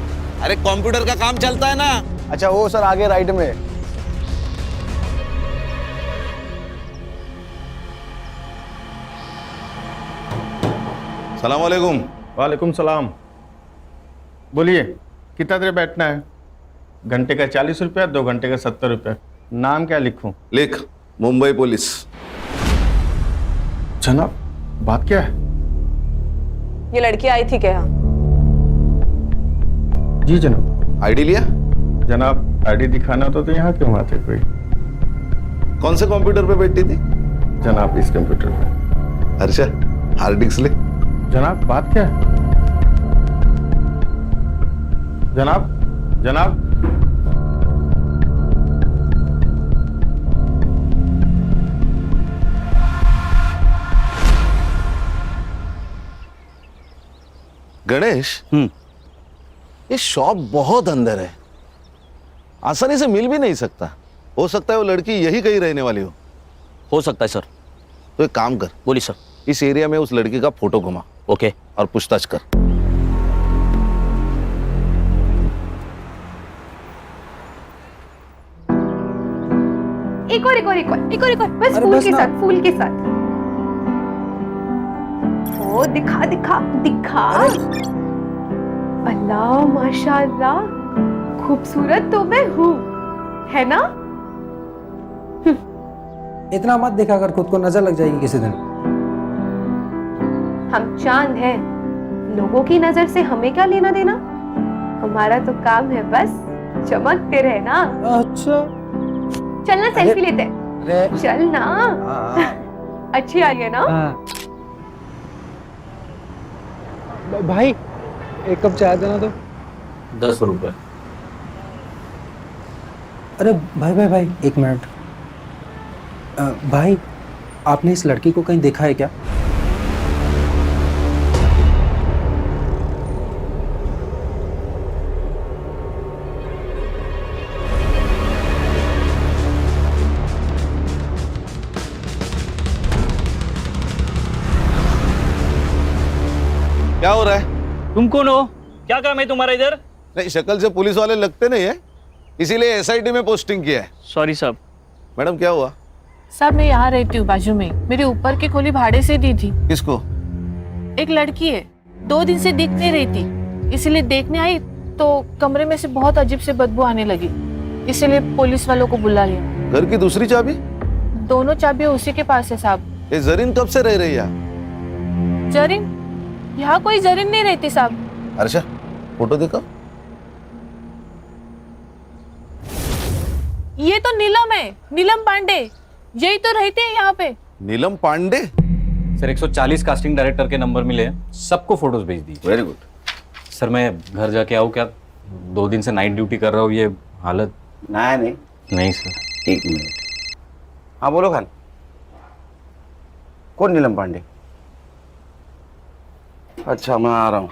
[SPEAKER 21] अरे कंप्यूटर का काम चलता है ना।
[SPEAKER 14] अच्छा वो सर आगे राइट में।
[SPEAKER 21] सलाम वालेकुम।
[SPEAKER 23] वालेकुम सलाम। बोलिए कितना देर बैठना है? घंटे का 40 रुपया, 2 घंटे का 70 रुपया। नाम क्या लिखूं?
[SPEAKER 21] लिख, मुंबई पुलिस।
[SPEAKER 23] जनाब बात क्या है?
[SPEAKER 8] ये लड़की आई थी क्या?
[SPEAKER 23] जी जनाब।
[SPEAKER 21] आईडी लिया?
[SPEAKER 23] जनाब आईडी दिखाना तो यहाँ क्यों आते कोई?
[SPEAKER 21] कौन से कंप्यूटर पे बैठी थी?
[SPEAKER 23] जनाब इस कंप्यूटर पे।
[SPEAKER 21] अच्छा, हार्ड डिस्क ले।
[SPEAKER 23] जनाब बात क्या है? जनाब जनाब
[SPEAKER 21] गणेश, ये शॉप बहुत अंदर है, आसानी से मिल भी नहीं सकता। हो सकता है वो लड़की यही कहीं रहने वाली हो
[SPEAKER 22] सकता है सर।
[SPEAKER 21] तो एक काम कर।
[SPEAKER 22] बोलिए सर।
[SPEAKER 21] इस एरिया में उस लड़की का फोटो घुमा।
[SPEAKER 22] ओके।
[SPEAKER 21] और पूछताछ कर।
[SPEAKER 11] एक और बस फूल के साथ, फूल के साथ। ओ दिखा दिखा दिखा। अल्लाह माशाअल्लाह, खूबसूरत तो मैं हूँ, है ना?
[SPEAKER 24] इतना मत देखा कर, खुद को नजर लग जाएगी किसी दिन।
[SPEAKER 11] हम चांद हैं, लोगों की नजर से हमें क्या लेना देना? हमारा तो काम है बस चमकते रहना।
[SPEAKER 24] अच्छा
[SPEAKER 11] चलना सेल्फी लेते हैं। चल ना। अच्छी आई है ना?
[SPEAKER 24] भाई एक कप चाय देना तो।
[SPEAKER 22] 10 रुपए।
[SPEAKER 24] अरे भाई भाई भाई एक मिनट। भाई आपने इस लड़की को कहीं देखा है क्या?
[SPEAKER 21] क्या हो रहा है?
[SPEAKER 22] तुम कौन हो? क्या काम है तुम्हारा इधर?
[SPEAKER 21] नहीं, शक्ल से पुलिस वाले लगते नहीं है, इसीलिए एसआईटी में पोस्टिंग किया है।
[SPEAKER 22] सॉरी साहब।
[SPEAKER 21] मैडम क्या हुआ?
[SPEAKER 8] साहब मैं यहाँ रहती हूँ बाजू में, मेरे ऊपर की खोली भाड़े से दी थी।
[SPEAKER 21] किसको?
[SPEAKER 8] एक लड़की है, 2 दिन से दिख नहीं रही थी, इसीलिए देखने आई तो कमरे में से बहुत अजीब से बदबू आने लगी, इसीलिए पुलिस वालों को बुला लिया।
[SPEAKER 21] घर की दूसरी चाबी?
[SPEAKER 8] दोनों चाबियां उसी के पास है साहब।
[SPEAKER 21] ये जरीन कब से रह रही है?
[SPEAKER 8] जरीन? यहाँ कोई जरीन नहीं रहती साहब।
[SPEAKER 21] अर्षा फोटो देखो।
[SPEAKER 8] ये तो नीलम है, नीलम पांडे।
[SPEAKER 11] यही तो रहते हैं यहाँ पे।
[SPEAKER 21] नीलम पांडे?
[SPEAKER 13] सर 140 कास्टिंग डायरेक्टर के नंबर मिले हैं, सबको फोटोज भेज दीजिए।
[SPEAKER 6] Very good.
[SPEAKER 13] सर मैं घर जाके आऊँ क्या? 2 दिन से नाइट ड्यूटी कर रहा हूँ, ये हालत।
[SPEAKER 6] नहीं
[SPEAKER 13] सर।
[SPEAKER 6] 1 मिनट। हाँ बोलो खान, कौन नीलम पांडे? अच्छा मैं आ रहा हूँ।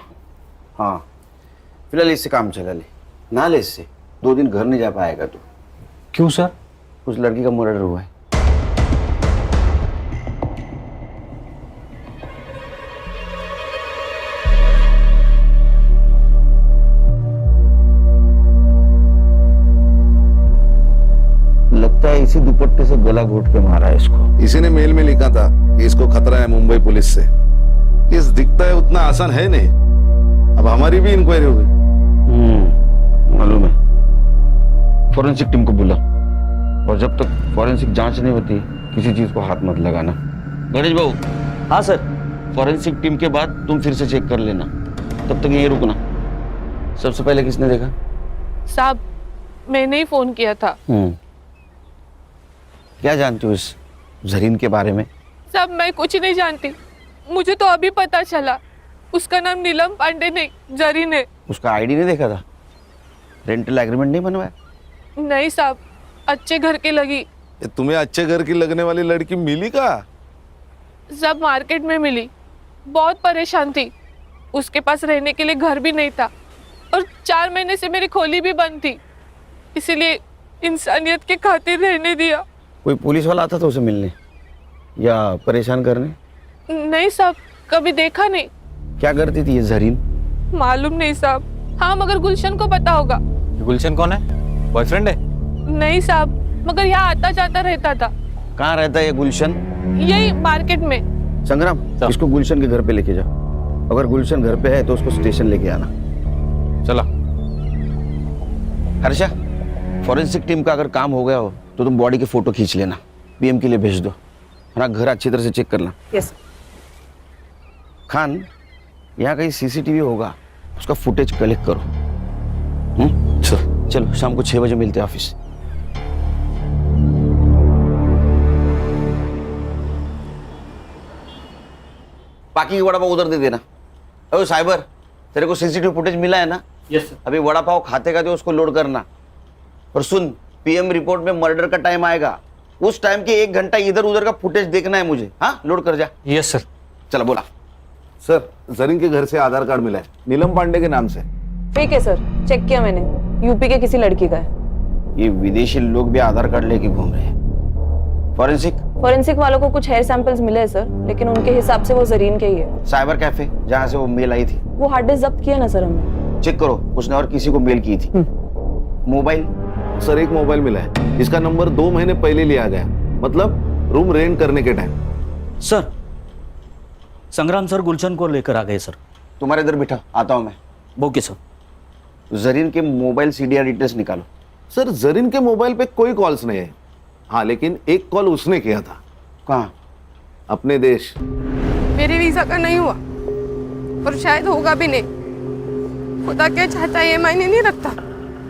[SPEAKER 6] हाँ फिलहाल इससे काम चला ले, ना ले इससे। 2 दिन घर नहीं जा पाएगा तू।
[SPEAKER 13] क्यों सर?
[SPEAKER 6] उस लड़की का मर्डर हुआ है। लगता है इसी दुपट्टे से गला घोट के मारा है इसको।
[SPEAKER 21] इसी ने मेल में लिखा था कि इसको खतरा है मुंबई पुलिस से। इस दिखता है उतना आसान है नहीं। अब हमारी भी इंक्वायरी होगी।
[SPEAKER 6] मालूम है। फॉरेंसिक टीम को बुला, और जब तक फॉरेंसिक जांच नहीं होती किसी चीज को हाथ मत लगाना। गणेश बाबू।
[SPEAKER 12] हाँ सर।
[SPEAKER 6] फॉरेंसिक टीम के बाद तुम फिर से चेक कर लेना, तब तक यहीं रुकना। सबसे पहले किसने देखा?
[SPEAKER 11] साहब मैंने ही फोन किया था।
[SPEAKER 6] क्या जानती हो इस जरीन के बारे में?
[SPEAKER 11] साहब मैं कुछ नहीं जानती, मुझे तो अभी पता चला उसका नाम नीलम पांडे नहीं जरीन है।
[SPEAKER 6] उसका आईडी नहीं देखा था? रेंटल एग्रीमेंट नहीं बनवाया?
[SPEAKER 11] नहीं साहब, अच्छे घर की लगी।
[SPEAKER 21] तुम्हें अच्छे घर की लगने वाली लड़की मिली का?
[SPEAKER 11] सब मार्केट में मिली, बहुत परेशान थी। उसके पास रहने के लिए घर भी नहीं था, और 4 महीने से मेरी खोली भी बंद थी, इसीलिए इंसानियत के खातिर रहने दिया।
[SPEAKER 6] कोई पुलिस वाला आता था उसे मिलने या परेशान करने?
[SPEAKER 11] नहीं साहब, कभी देखा नहीं।
[SPEAKER 6] क्या करती थी ये जरीन?
[SPEAKER 11] मालूम नहीं साहब। हाँ मगर गुलशन को पता होगा।
[SPEAKER 13] गुलशन कौन है? बॉयफ्रेंड है?
[SPEAKER 11] नहीं साहब, मगर यहाँ आता जाता रहता था।
[SPEAKER 6] कहाँ रहता है ये गुलशन?
[SPEAKER 11] यही मार्केट में।
[SPEAKER 6] संग्राम, इसको गुलशन के घर पे लेके जाओ। अगर गुलशन घर पे है तो उसको स्टेशन लेके आना।
[SPEAKER 13] चला।
[SPEAKER 6] हर्षा, फॉरेंसिक टीम का अगर काम हो गया हो तो तुम बॉडी के फोटो खींच लेना, पीएम के लिए भेज दो। है ना, घर अच्छी तरह से चेक करना।
[SPEAKER 11] यस।
[SPEAKER 6] खान, यहाँ कहीं सीसीटीवी होगा, उसका फुटेज कलेक्ट करो। चलो शाम को 6 बजे मिलते हैं ऑफिस। बाकी की वड़ा पाव उधर दे देना। अरे साइबर, तेरे को सीसीटीवी फुटेज मिला है ना?
[SPEAKER 12] Yes sir.
[SPEAKER 6] अभी वड़ा पाव खाते खाते उसको लोड करना। और सुन, पीएम रिपोर्ट में मर्डर का टाइम आएगा, उस टाइम के 1 घंटा इधर उधर का फुटेज देखना है मुझे। हाँ, लोड कर जा।
[SPEAKER 12] Yes sir.
[SPEAKER 6] चलो बोला।
[SPEAKER 21] सर, जरीन के घर से आधार कार्ड मिला है, नीलम पांडे के नाम से।
[SPEAKER 8] ठीक है सर, चेक किया मैंने, यूपी के किसी लड़की का है।
[SPEAKER 6] ये विदेशी लोग भी आधार कार्ड लेके घूम रहे हैं। फॉरेंसिक
[SPEAKER 8] वालों को कुछ हेयर सैंपल्स मिले हैं सर, लेकिन उनके हिसाब से वो जरीन के ही है।
[SPEAKER 6] साइबर कैफे जहाँ से वो मेल आई थी,
[SPEAKER 8] वो हार्ड डिस्क जब्त किया ना सर हमने।
[SPEAKER 6] चेक करो उसने और किसी को मेल की थी। मोबाइल?
[SPEAKER 21] सर, एक मोबाइल मिला है, इसका नंबर 2 महीने पहले लिया गया, मतलब रूम रेंट करने के टाइम।
[SPEAKER 12] सर, संग्राम सर गुलशन को लेकर आ गए सर।
[SPEAKER 6] तुम्हारे इधर बिठा, आता हूँ मैं।
[SPEAKER 12] Okay sir.
[SPEAKER 6] जरीन के मोबाइल सीडीआर डिटेल्स निकालो।
[SPEAKER 21] सर, जरीन के मोबाइल पे कोई कॉल्स नहीं है। हाँ, लेकिन एक कॉल उसने किया था।
[SPEAKER 6] कहाँ?
[SPEAKER 21] अपने देश।
[SPEAKER 11] मेरे वीजा का नहीं हुआ, और शायद होगा भी नहीं। खुदा क्या चाहता है ये मायने नहीं रखता,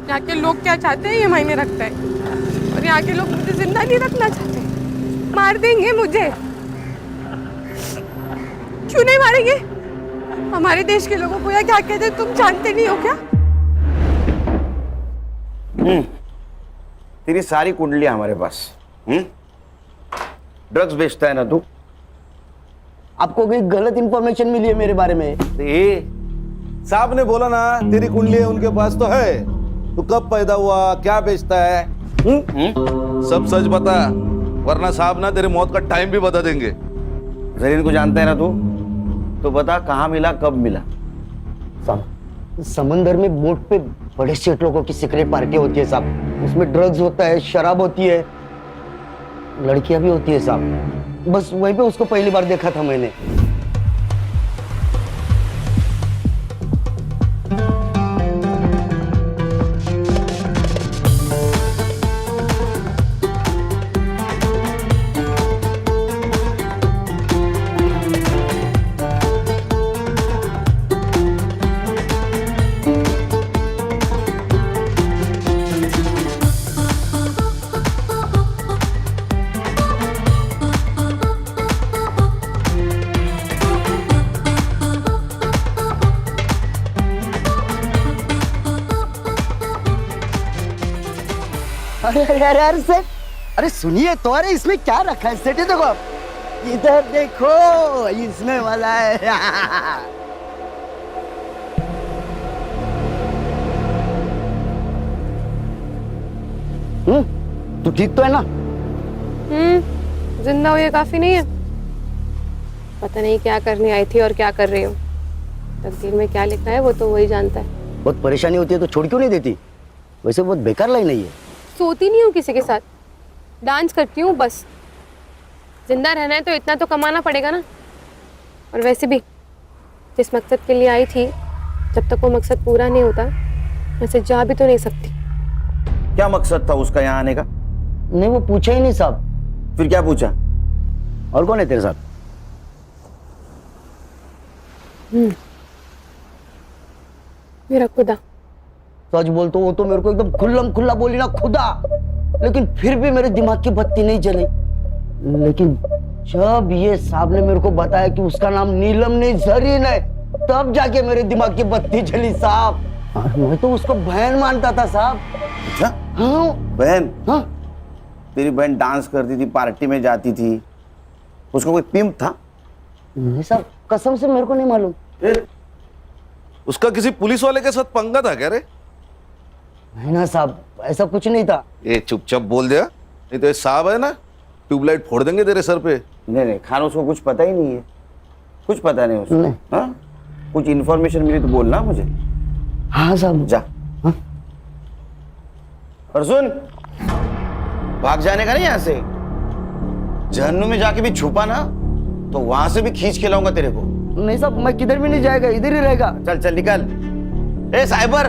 [SPEAKER 11] यहाँ के लोग क्या चाहते हैं ये मायने रखता है। और यहाँ के लोग मुझे जिंदा नहीं रखना चाहते, मार देंगे मुझे। क्यों नहीं मारेंगे? हमारे देश के लोगों को यहाँ क्या कहते हैं तुम जानते नहीं हो क्या?
[SPEAKER 6] तेरी सारी कुंडलियां हमारे पास। ड्रग्स बेचता है ना तू?
[SPEAKER 5] आपको कोई गलत इंफॉर्मेशन मिली है मेरे बारे में?
[SPEAKER 21] साहब ने बोला ना तेरी कुंडली उनके पास तो है। तू कब पैदा हुआ, क्या बेचता है, सब सच बता, वरना साहब ना तेरी मौत का टाइम भी बता देंगे।
[SPEAKER 6] जरीन को जानता है ना तू? तो बता कहाँ मिला, कब मिला?
[SPEAKER 5] समंदर में बोट पे बड़े सेठ लोगों की सीक्रेट पार्टी होती है साहब, उसमें ड्रग्स होता है, शराब होती है, लड़कियां भी होती है साहब। बस वहीं पे उसको पहली बार देखा था मैंने। अरे अरे अरे अरे सेठ, अरे सुनिए तो, अरे इसमें क्या रखा है सेठ? ये देखो आप, इधर देखो, इसमें वाला है। तू ठीक तो है ना?
[SPEAKER 8] जिंदा हो ये काफी नहीं है। पता नहीं क्या करने आई थी और क्या कर रही हूँ। तकदीर में क्या लिखा है वो तो वही जानता है।
[SPEAKER 5] बहुत परेशानी होती है तो छोड़ क्यों नहीं देती? वैसे बहुत बेकार लाइन नहीं है।
[SPEAKER 8] सोती नहीं हूँ किसी के साथ, डांस करती हूँ बस। जिंदा रहना है तो इतना तो कमाना पड़ेगा ना। और वैसे भी जिस मकसद के लिए आई थी, जब तक वो मकसद पूरा नहीं होता वैसे जा भी तो नहीं सकती।
[SPEAKER 6] क्या मकसद था उसका यहाँ आने का?
[SPEAKER 5] नहीं, वो पूछा ही नहीं साहब।
[SPEAKER 6] फिर क्या पूछा?
[SPEAKER 5] और कौन है तेरे साथ?
[SPEAKER 8] मेरा खुदा।
[SPEAKER 5] सच बोल तो वो तो मेरे को एकदम खुल्लम खुल्ला बोली ना, खुदा। लेकिन फिर भी मेरे दिमाग की बत्ती नहीं जली। लेकिन जब ये साहब ने मेरे को बताया कि उसका नाम नीलम नहीं, जरीन है, तब जाके मेरे दिमाग की बत्ती जली साहब। मैं तो उसको बहन मानता था साहब।
[SPEAKER 6] अच्छा?
[SPEAKER 5] हाँ
[SPEAKER 6] बहन?
[SPEAKER 5] हाँ।
[SPEAKER 6] तेरी बहन डांस करती थी, पार्टी में जाती थी, उसको कोई पिंप था?
[SPEAKER 5] नहीं साहब, कसम से मेरे को नहीं मालूम।
[SPEAKER 21] उसका किसी पुलिस वाले के साथ पंगा था क्या रे?
[SPEAKER 5] नहीं ना साहब, ऐसा कुछ नहीं था।
[SPEAKER 21] ये चुपचाप बोल दिया, नहीं तो ये साहब है ना, ट्यूबलाइट फोड़ देंगे तेरे सर पे।
[SPEAKER 6] नहीं नहीं खान, उसको कुछ पता ही नहीं है, कुछ पता नहीं उसको। हाँ? कुछ इन्फॉर्मेशन मिली तो बोलना मुझे।
[SPEAKER 5] हाँ साहब।
[SPEAKER 6] जा। हाँ? और सुन, भाग जाने का नहीं यहाँ से। जहन्नुम में जाके भी छुपा ना तो वहां से भी खींच के लाऊंगा तेरे को।
[SPEAKER 5] नहीं साहब, मैं किधर भी नहीं जाएगा, इधर ही रहेगा।
[SPEAKER 6] चल चल निकल। ए साइबर,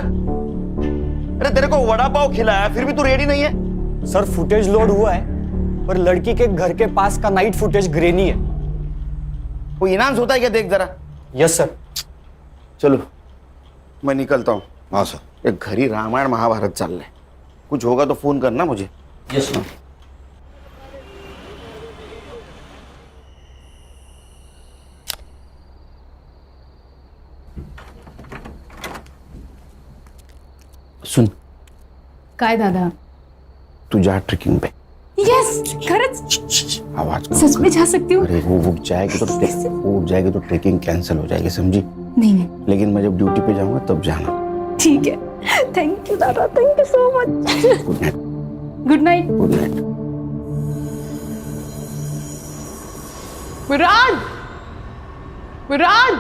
[SPEAKER 6] अरे तेरे को वड़ा पाव खिलाया फिर भी तू रेडी नहीं है?
[SPEAKER 12] सर फुटेज लोड हुआ है, पर लड़की के घर के पास का नाइट फुटेज ग्रेनी है।
[SPEAKER 6] कोई इनाम होता है क्या? देख जरा।
[SPEAKER 12] Yes sir.
[SPEAKER 6] चलो मैं निकलता हूँ। हाँ सर, एक घर ही रामायण महाभारत चल रहा है, कुछ होगा तो फोन करना मुझे।
[SPEAKER 12] Yes sir.
[SPEAKER 6] सुन,
[SPEAKER 19] काय दादा?
[SPEAKER 6] तू जा ट्रेकिंग पे।
[SPEAKER 19] यस, खरंच
[SPEAKER 6] आवाज कम
[SPEAKER 19] सच
[SPEAKER 6] कर।
[SPEAKER 19] में जा सकती हूँ?
[SPEAKER 6] अरे वो उठ जाएगी तो ट्रेकिंग कैंसिल हो जाएगी, समझी?
[SPEAKER 19] नहीं नहीं,
[SPEAKER 6] लेकिन मैं जब ड्यूटी पे जाऊंगा तब जाना।
[SPEAKER 19] ठीक है। थैंक यू दादा, thank you so much.
[SPEAKER 6] Good night.
[SPEAKER 19] Good night.
[SPEAKER 6] Good night.
[SPEAKER 8] Murad, Murad,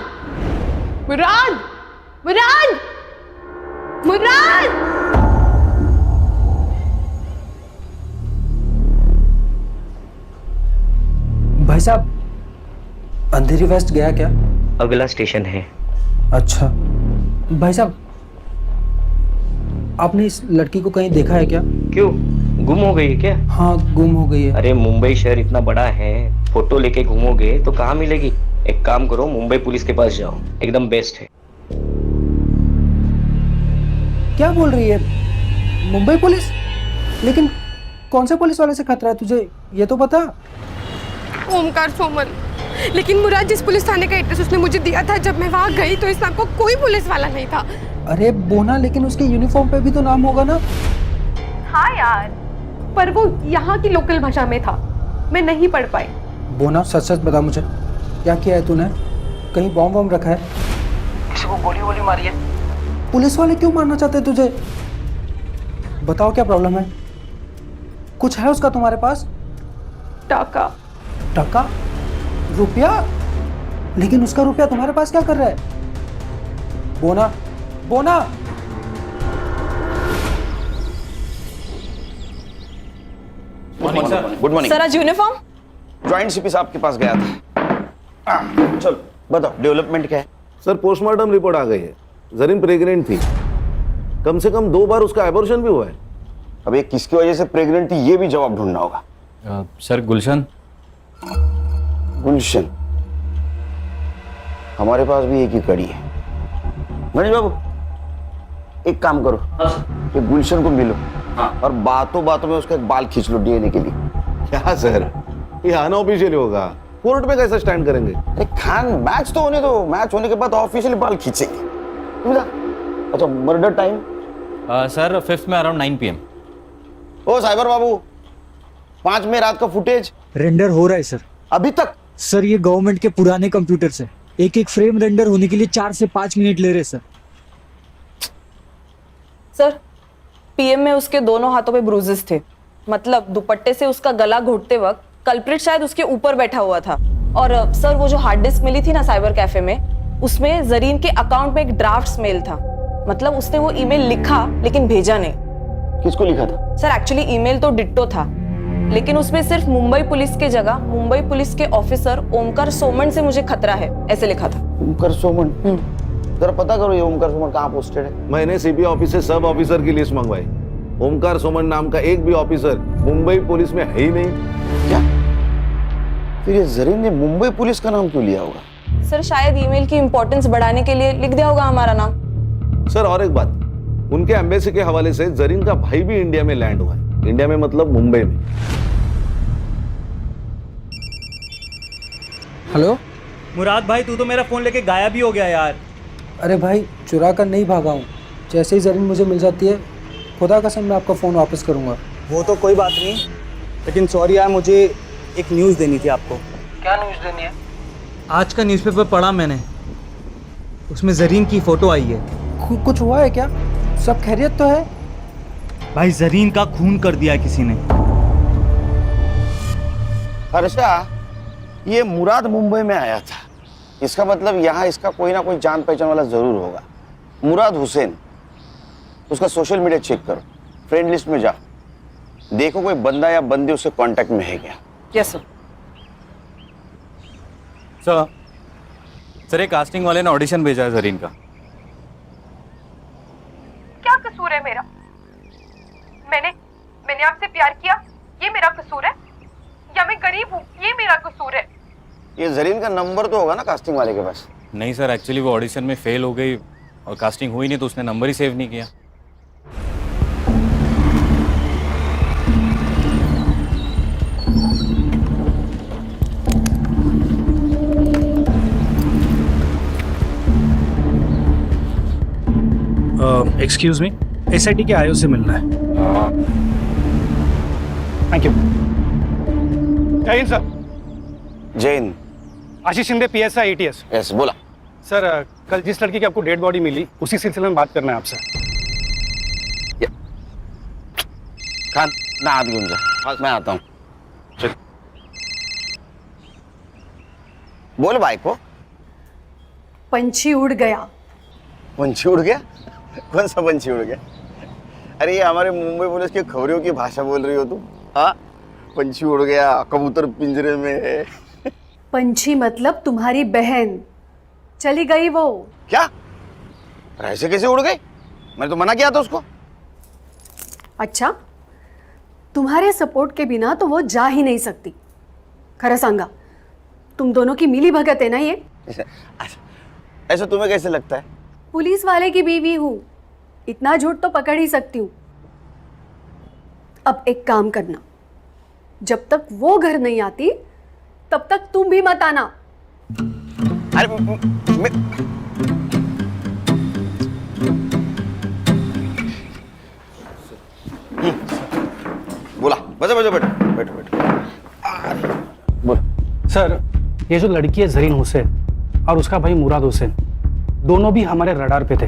[SPEAKER 8] Murad, Murad, Murad.
[SPEAKER 24] भाई साहब, अंधेरी वेस्ट गया क्या?
[SPEAKER 18] अगला स्टेशन है।
[SPEAKER 24] अच्छा भाई साहब, आपने इस लड़की को कहीं देखा है क्या?
[SPEAKER 18] क्यों, गुम हो गई है क्या?
[SPEAKER 24] हाँ, गुम हो गई है।
[SPEAKER 18] अरे मुंबई शहर इतना बड़ा है, फोटो लेके घूमोगे तो कहाँ मिलेगी? एक काम करो, मुंबई पुलिस के पास जाओ, एकदम बेस्ट है।
[SPEAKER 24] क्या बोल रही है? मुंबई पुलिस? लेकिन कौन से पुलिस वाले से खतरा है तुझे, ये तो बता।
[SPEAKER 8] ओमकार सोमल, लेकिन मुराद जिस पुलिस थाने का एड्रेस उसने मुझे दिया था, जब मैं वहाँ गई तो इस नाम को कोई पुलिस वाला नहीं था।
[SPEAKER 24] अरे बोना, लेकिन उसके यूनिफॉर्म पे भी तो नाम होगा ना।
[SPEAKER 8] हाँ यार, पर वो यहाँ की लोकल भाषा में था, मैं नहीं पढ़ पाई।
[SPEAKER 24] बोना, सच सच बता मुझे, क्या किया है तूने? कहीं बॉम्ब वॉम्ब रखा है?
[SPEAKER 18] किसी को गोली वोली मारी है?
[SPEAKER 24] पुलिस वाले क्यों मारना चाहते हैं तुझे? बताओ क्या प्रॉब्लम है? कुछ है उसका तुम्हारे पास?
[SPEAKER 8] टाका।
[SPEAKER 24] टका? रुपया? लेकिन उसका रुपया तुम्हारे पास क्या कर रहा है? बोना, बोना।
[SPEAKER 6] गुड मॉर्निंग
[SPEAKER 19] सर, आज यूनिफॉर्म?
[SPEAKER 6] ज्वाइंट सीपी साहब के पास गया था। चलो बताओ, डेवलपमेंट क्या है?
[SPEAKER 21] सर पोस्टमार्टम रिपोर्ट आ गई है, जरीन प्रेग्नेंट थी, कम से कम 2 बार उसका एबॉर्शन भी हुआ है।
[SPEAKER 6] अब ये किसकी वजह से प्रेग्नेंट थी ये भी जवाब ढूंढना होगा।
[SPEAKER 13] सर गुलशन।
[SPEAKER 6] गुलशन, हमारे पास भी एक ही कड़ी है। गणेश बाबू, एक काम करो, ये गुलशन को मिलो और बातों बातों में उसका एक बाल खींच लो डीएनए के लिए।
[SPEAKER 21] क्या सर, ये अनऑफिशियल होगा, कोर्ट में कैसे स्टैंड करेंगे?
[SPEAKER 6] अरे खान, मैच तो होने दो, मैच होने के बाद ऑफिशियली बाल खींचेंगे। अच्छा, मर्डर टाइम?
[SPEAKER 13] सर 5th में अराउंड 9 PM।
[SPEAKER 6] ओ साइबर बाबू, 5 में रात का फुटेज
[SPEAKER 24] रेंडर हो रहा है सर।
[SPEAKER 6] अभी तक?
[SPEAKER 24] सर ये गवर्नमेंट के पुराने कंप्यूटर से एक एक फ्रेम रेंडर होने के लिए 4 से 5 मिनट ले रहे सर।
[SPEAKER 2] सर पीएम में उसके दोनों हाथों पे ब्रूजेस थे, मतलब दुपट्टे से उसका गला घोटते वक्त कल्प्रिट शायद उसके ऊपर बैठा हुआ था। और सर वो जो हार्ड डिस्क मिली थी ना साइबर कैफे में, उसमें जरीन के अकाउंट में एक ड्राफ्ट मेल था, मतलब उसने वो ईमेल लिखा लेकिन भेजा नहीं।
[SPEAKER 6] किसको लिखा था?
[SPEAKER 2] सर एक्चुअली ईमेल तो डिट्टो था, लेकिन उसमें सिर्फ मुंबई पुलिस के जगह मुंबई पुलिस के ऑफिसर ओमकार सोमन से मुझे खतरा है ऐसे लिखा था।
[SPEAKER 6] ओमकार सोमन? जरा पता करो ये ओमकार सोमन कहाँ पोस्टेड है।
[SPEAKER 21] मैंने सीपी ऑफिस से सब ऑफिसर की लिस्ट मंगवाई। ओमकार सोमन नाम का एक भी ऑफिसर मुंबई पुलिस में है ही नहीं।
[SPEAKER 6] क्या? फिर ये जरीन ने मुंबई पुलिस का नाम क्यों लिया होगा?
[SPEAKER 2] सर शायद ईमेल की इंपॉर्टेंस बढ़ाने के लिए लिख दिया होगा हमारा नाम।
[SPEAKER 21] सर और एक बात, उनके एम्बेसी के हवाले से जरीन का भाई भी इंडिया में लैंड हुआ है। इंडिया में मतलब मुंबई में।
[SPEAKER 24] हेलो
[SPEAKER 22] मुराद भाई, तू तो मेरा फोन लेके गायब ही हो गया यार।
[SPEAKER 24] अरे भाई चुरा कर नहीं भागा हूँ, जैसे ही जरीन मुझे मिल जाती है खुदा कसम मैं आपका फ़ोन वापस करूँगा।
[SPEAKER 22] वो तो कोई बात नहीं, लेकिन सॉरी यार, मुझे एक न्यूज़ देनी थी आपको।
[SPEAKER 24] क्या न्यूज़ देनी है?
[SPEAKER 22] आज का न्यूज़पेपर पढ़ा मैंने, उसमें जरीन की फ़ोटो आई है।
[SPEAKER 24] कुछ हुआ है क्या? सब खैरियत तो है?
[SPEAKER 22] भाई जरीन का खून कर दिया है किसी ने।
[SPEAKER 6] हर्षा, ये मुराद मुंबई में आया था, इसका मतलब यहाँ इसका कोई ना कोई जान पहचान वाला जरूर होगा। मुराद हुसैन, उसका सोशल मीडिया चेक करो, फ्रेंड लिस्ट में जाओ, देखो कोई बंदा या बंदी उसके कांटेक्ट में है क्या।
[SPEAKER 2] Yes sir.
[SPEAKER 13] सर एक कास्टिंग वाले ने ऑडिशन भेजा है जरीन का।
[SPEAKER 11] क्या कसूर है मेरा? मैंने आपसे प्यार किया, ये मेरा कसूर है? या मैं गरीब हूँ, ये मेरा कसूर है?
[SPEAKER 6] ये जरीन का नंबर तो होगा ना कास्टिंग वाले के पास?
[SPEAKER 13] नहीं सर, एक्चुअली वो ऑडिशन में फेल हो गई और कास्टिंग हुई नहीं, तो उसने नंबर ही सेव नहीं किया।
[SPEAKER 17] एक्सक्यूज मी, एसआईटी के आईओ से मिलना है। Thank you. जय हिंद सर।
[SPEAKER 6] जय हिंद।
[SPEAKER 17] आशीष शिंदे, पीएसआई एटीएस।
[SPEAKER 6] यस, बोला।
[SPEAKER 17] सर कल जिस लड़की की आपको डेड बॉडी मिली, उसी सिलसिले में बात करना है आपसे।
[SPEAKER 6] खान ना हाथ घूम जा, मैं आता हूँ। चल बोल भाई को।
[SPEAKER 19] पंछी उड़ गया।
[SPEAKER 6] पंछी उड़ गया? कौन सा पंछी उड़ गया? अरे ये हमारे मुंबई पुलिस की खबरों की भाषा बोल रही हो तुम? हाँ, पंछी उड़ गया, कबूतर पिंजरे में है।
[SPEAKER 19] पंछी मतलब तुम्हारी बहन, चली गई वो।
[SPEAKER 6] क्या? ऐसे कैसे उड़ गई? मैंने तो मना किया था उसको।
[SPEAKER 19] अच्छा, तुम्हारे सपोर्ट के बिना तो वो जा ही नहीं सकती। खरा सांगा, तुम दोनों की मिली भगत है ना ये?
[SPEAKER 6] ऐसा तुम्हें कैसे लगता है?
[SPEAKER 19] पुलिस वाले की बीवी हूं, इतना झूठ तो पकड़ ही सकती हूँ। अब एक काम करना, जब तक वो घर नहीं आती तब तक तुम भी मत आना।
[SPEAKER 6] अरे बोला, बजा बजा, बैठो बैठो बैठो। बोल।
[SPEAKER 24] सर ये जो लड़की है जरीन हुसैन और उसका भाई मुराद हुसैन, दोनों भी हमारे रडार पे थे।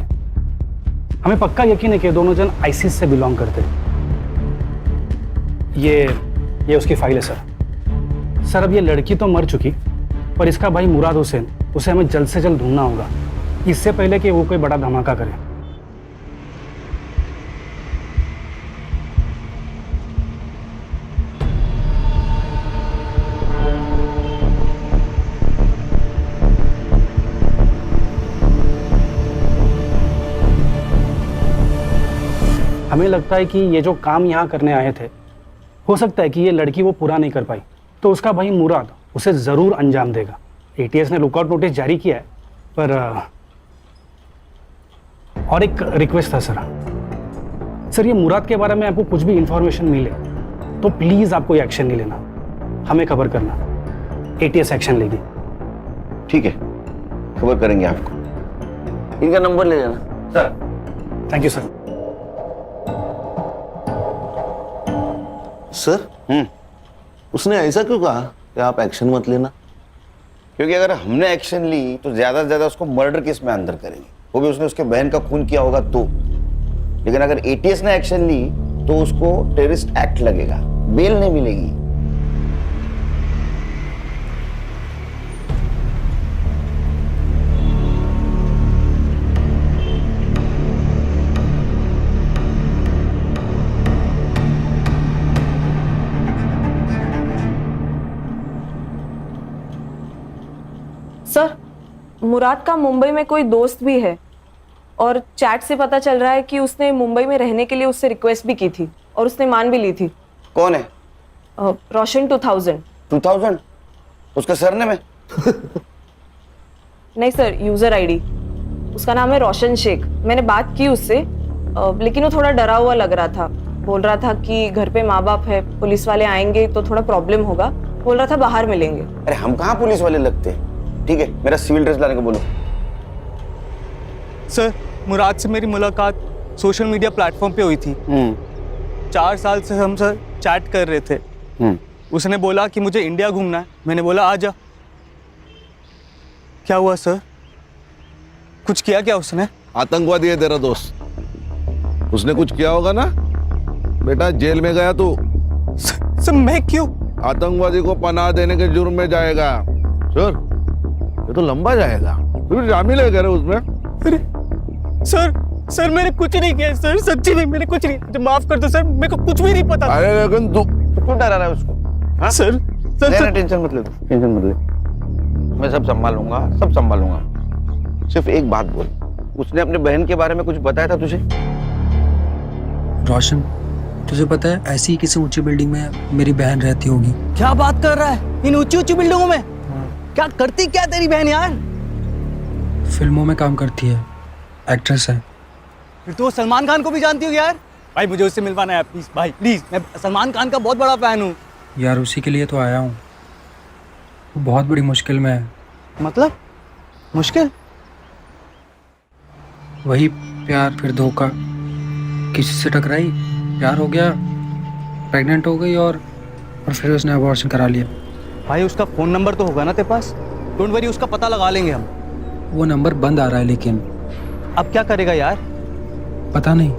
[SPEAKER 24] हमें पक्का यकीन है कि दोनों जन आईसिस से बिलोंग करते। ये उसकी फाइल है सर। सर अब ये लड़की तो मर चुकी, पर इसका भाई मुराद हुसैन, उसे हमें जल्द से जल्द ढूंढना होगा, इससे पहले कि वो कोई बड़ा धमाका करे। हमें लगता है कि ये जो काम यहाँ करने आए थे, हो सकता है कि ये लड़की वो पूरा नहीं कर पाई, तो उसका भाई मुराद उसे ज़रूर अंजाम देगा। एटीएस ने लुकआउट नोटिस जारी किया है, पर और एक रिक्वेस्ट था सर, ये मुराद के बारे में आपको कुछ भी इंफॉर्मेशन मिले तो प्लीज़ आप कोई एक्शन नहीं लेना, हमें खबर करना, एटीएस एक्शन लेगी।
[SPEAKER 6] ठीक है, खबर करेंगे आपको। इनका नंबर ले लेना।
[SPEAKER 24] Sir thank you sir.
[SPEAKER 21] Sir उसने ऐसा क्यों कहा कि आप एक्शन मत लेना?
[SPEAKER 6] क्योंकि अगर हमने एक्शन ली तो ज्यादा से ज्यादा उसको मर्डर केस में अंदर करेंगे, वो भी उसने उसके बहन का खून किया होगा तो। लेकिन अगर एटीएस ने एक्शन ली तो उसको टेररिस्ट एक्ट लगेगा, बेल नहीं मिलेगी।
[SPEAKER 2] सर, मुराद का मुंबई में कोई दोस्त भी है और चैट से पता चल रहा है कि उसने मुंबई में रहने के लिए उससे रिक्वेस्ट भी की थी और उसने मान भी ली थी।
[SPEAKER 6] कौन है?
[SPEAKER 2] रोशन 2000।
[SPEAKER 6] उसका सरनेम है?
[SPEAKER 2] नहीं सर, यूजर आईडी। उसका नाम है रोशन शेख। मैंने बात की उससे, लेकिन वो थोड़ा डरा हुआ लग रहा था। बोल रहा था कि घर पे माँ बाप है, पुलिस वाले आएंगे तो थोड़ा प्रॉब्लम होगा। बोल रहा था बाहर मिलेंगे।
[SPEAKER 6] अरे हम कहाँ पुलिस वाले लगते हैं। ठीक है, मेरा सिविल ड्रेस लाने को बोलो।
[SPEAKER 1] सर, मुराद से मेरी मुलाकात सोशल मीडिया प्लेटफॉर्म पे हुई थी। 4 साल से हम सर चैट कर रहे थे। उसने बोला कि मुझे इंडिया घूमना है। मैंने बोला आ जा। क्या हुआ सर? कुछ किया क्या उसने?
[SPEAKER 21] आतंकवादी है तेरा दोस्त, उसने कुछ किया होगा ना बेटा। जेल में गया तू।
[SPEAKER 1] सर मैं क्यों?
[SPEAKER 21] आतंकवादी को पनाह देने के जुर्म में जाएगा। सर ये तो लंबा जाएगा, फिर शामिल है कह रहे उसमें।
[SPEAKER 1] अरे सर मैंने कुछ नहीं किया सर, सच्ची में मैंने कुछ नहीं। मुझे माफ कर दो सर, मेरे को कुछ भी नहीं पता।
[SPEAKER 21] अरे लेकिन तू
[SPEAKER 6] क्यों डरा रहा है उसको? हाँ?
[SPEAKER 1] सर
[SPEAKER 6] टेंशन मत ले, टेंशन मत ले। मैं सब संभालूंगा, सब संभालूंगा। सिर्फ एक बात बोल, उसने अपने बहन के बारे में कुछ बताया था तुझे?
[SPEAKER 4] रोशन, तुझे पता है ऐसी किसी ऊंची बिल्डिंग में मेरी बहन रहती होगी।
[SPEAKER 12] क्या बात कर रहा है? इन ऊंची ऊंची बिल्डिंगों में? क्या करती क्या तेरी बहन यार?
[SPEAKER 4] फिल्मों में काम करती है, एक्ट्रेस है।
[SPEAKER 12] फिर तो सलमान खान को भी जानती होगी यार। भाई मुझे उससे मिलवाना है प्लीज, भाई प्लीज। मैं सलमान खान का बहुत बड़ा फैन हूँ
[SPEAKER 4] यार। उसी के लिए तो आया हूँ। वो बहुत बड़ी मुश्किल में है।
[SPEAKER 12] मतलब मुश्किल?
[SPEAKER 4] वही प्यार फिर धोखा। किसी से टकराई, प्यार हो गया, प्रेग्नेंट हो गई और फिर उसने अबॉर्शन करा लिया।
[SPEAKER 12] भाई उसका फोन नंबर तो होगा ना तेरे पास? डोंट वरी, उसका पता लगा लेंगे हम।
[SPEAKER 4] वो नंबर बंद आ रहा है लेकिन।
[SPEAKER 12] अब क्या करेगा यार?
[SPEAKER 4] पता नहीं,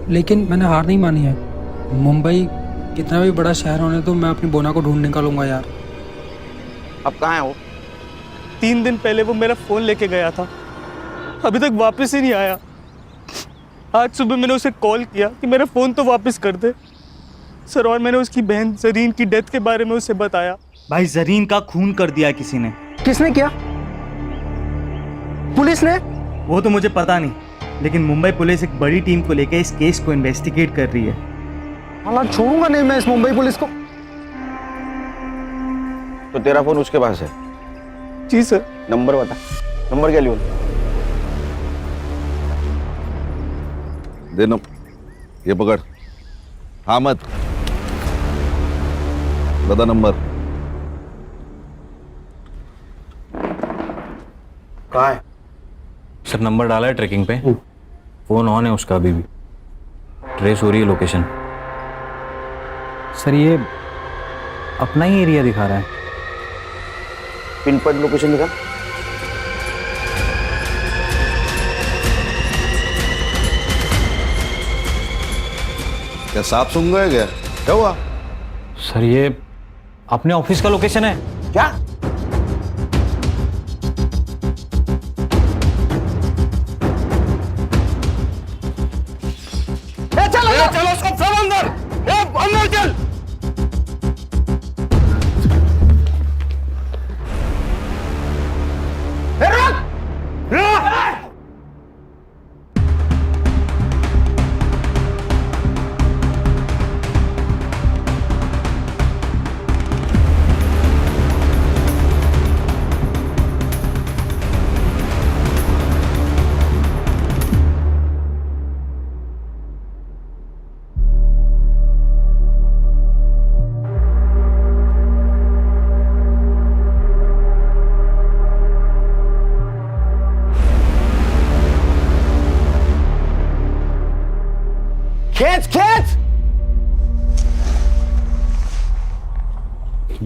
[SPEAKER 4] लेकिन मैंने हार नहीं मानी है। मुंबई कितना भी बड़ा शहर होने तो मैं अपनी बोना को ढूंढ निकालूंगा यार।
[SPEAKER 6] अब कहाँ है वो?
[SPEAKER 1] 3 दिन पहले वो मेरा फोन लेके गया था, अभी तक वापस ही नहीं आया। आज सुबह मैंने उसे कॉल किया कि मेरा फोन तो वापस कर दे सर, और मैंने उसकी बहन जरीन की डेथ के बारे में उसे बताया।
[SPEAKER 22] भाई जरीन का खून कर दिया किसी ने।
[SPEAKER 12] किसने किया? पुलिस ने?
[SPEAKER 22] वो तो मुझे पता नहीं, लेकिन मुंबई पुलिस एक बड़ी टीम को लेकर इस केस को इन्वेस्टिगेट कर रही है।
[SPEAKER 12] हालांकि छोड़ूंगा नहीं मैं इस मुंबई पुलिस को।
[SPEAKER 6] तो तेरा फोन उसके पास है?
[SPEAKER 1] जी सर।
[SPEAKER 6] नंबर बता, नंबर क्या लियो?
[SPEAKER 21] दे ये पकड़। हाँ मत बता नंबर।
[SPEAKER 6] कहाँ है?
[SPEAKER 13] सर नंबर डाला है ट्रैकिंग पे, फोन ऑन है उसका अभी भी, ट्रेस हो रही है लोकेशन। सर ये अपना ही एरिया दिखा रहा है।
[SPEAKER 6] पिन पॉइंट लोकेशन दिखा।
[SPEAKER 21] क्या सांप सूंघ गए क्या? क्या हुआ?
[SPEAKER 13] सर ये अपने ऑफिस का लोकेशन है।
[SPEAKER 6] क्या?
[SPEAKER 21] चलो सब अंदर, अंदर चल।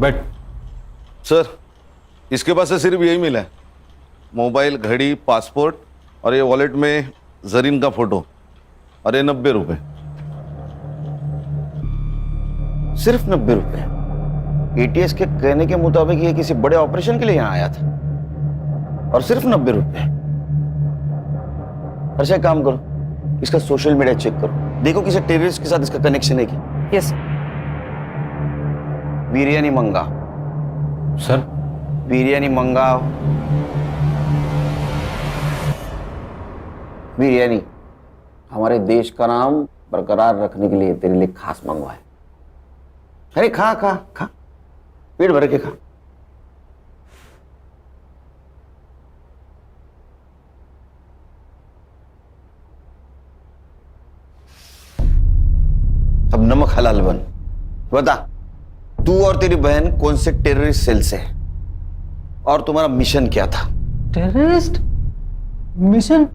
[SPEAKER 13] बैठ।
[SPEAKER 21] सर इसके पास से सिर्फ यही मिला है, मोबाइल, घड़ी, पासपोर्ट और ये वॉलेट में जरीन का फोटो, और ये 90 रुपए।
[SPEAKER 6] सिर्फ 90 रुपए? एटीएस के कहने के मुताबिक ये किसी बड़े ऑपरेशन के लिए यहाँ आया था, और सिर्फ 90 रुपए। अच्छा काम करो, इसका सोशल मीडिया चेक करो, देखो किसी टेररिस्ट के साथ इसका कनेक्शन है क्या।
[SPEAKER 2] यस
[SPEAKER 6] बिरयानी मंगाओ
[SPEAKER 13] सर।
[SPEAKER 6] बिरयानी मंगाओ, बिरयानी हमारे देश का नाम बरकरार रखने के लिए तेरे लिए खास मंगवाए। अरे खा खा खा, पेट भर के खा। अब नमक हलाल बन। बता, तू और तेरी बहन कौन से टेररिस्ट सेल से है और तुम्हारा मिशन क्या था?
[SPEAKER 4] Terrorist mission?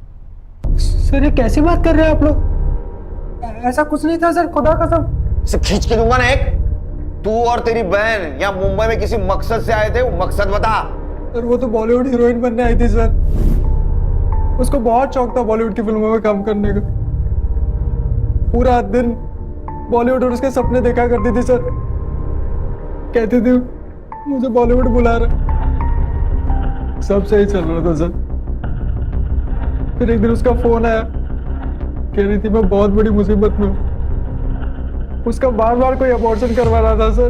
[SPEAKER 4] सर ये कैसी बात कर रहे हैं आप लोग? ऐसा कुछ नहीं था सर, खुदा कसम।
[SPEAKER 6] इसे खींच के दूंगा ना एक। तू और तेरी बहन यहाँ मुंबई में किसी मकसद से आए थे, वो मकसद बता।
[SPEAKER 4] सर वो तो बॉलीवुड हीरोइन बनने आई थी सर, उसको बहुत शौक था बॉलीवुड की फिल्मों में काम करने का। पूरा दिन बॉलीवुड और उसके सपने देखा करती थी सर, कहती थी मुझे बॉलीवुड बुला रहा। सब सही चल रहा था सर, फिर एक दिन उसका फोन आया, कह रही थी मैं बहुत बड़ी मुसीबत में हूँ। उसका बार बार कोई अबॉर्शन करवा रहा था सर।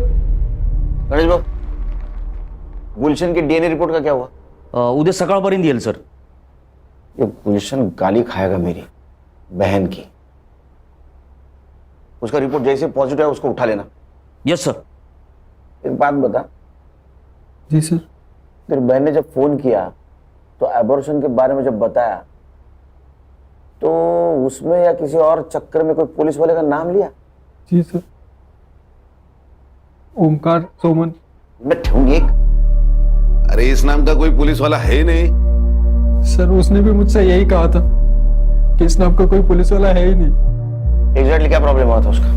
[SPEAKER 6] गणेश बाबू, गुलशन की डीएनए रिपोर्ट का क्या हुआ?
[SPEAKER 22] उद्या सकाळपर्यंत येईल सर।
[SPEAKER 6] ये गुलशन गाली खाएगा मेरी बहन की। उसका रिपोर्ट जैसे पॉजिटिव है उसको उठा लेना।
[SPEAKER 22] Yes sir.
[SPEAKER 6] एक बात बता।
[SPEAKER 4] जी सर।
[SPEAKER 6] तेरी बहन ने जब फोन किया तो एबॉर्शन के बारे में जब बताया तो उसमें या किसी और चक्कर में कोई पुलिस वाले का नाम लिया?
[SPEAKER 4] जी सर, ओमकार सोमन।
[SPEAKER 6] मैं ठूंगी एक।
[SPEAKER 21] अरे इस नाम का कोई पुलिस वाला है ही नहीं।
[SPEAKER 4] सर उसने भी मुझसे यही कहा था कि इस नाम का कोई पुलिस वाला है ही नहीं।
[SPEAKER 6] एग्जैक्टली क्या प्रॉब्लम हुआ था उसका?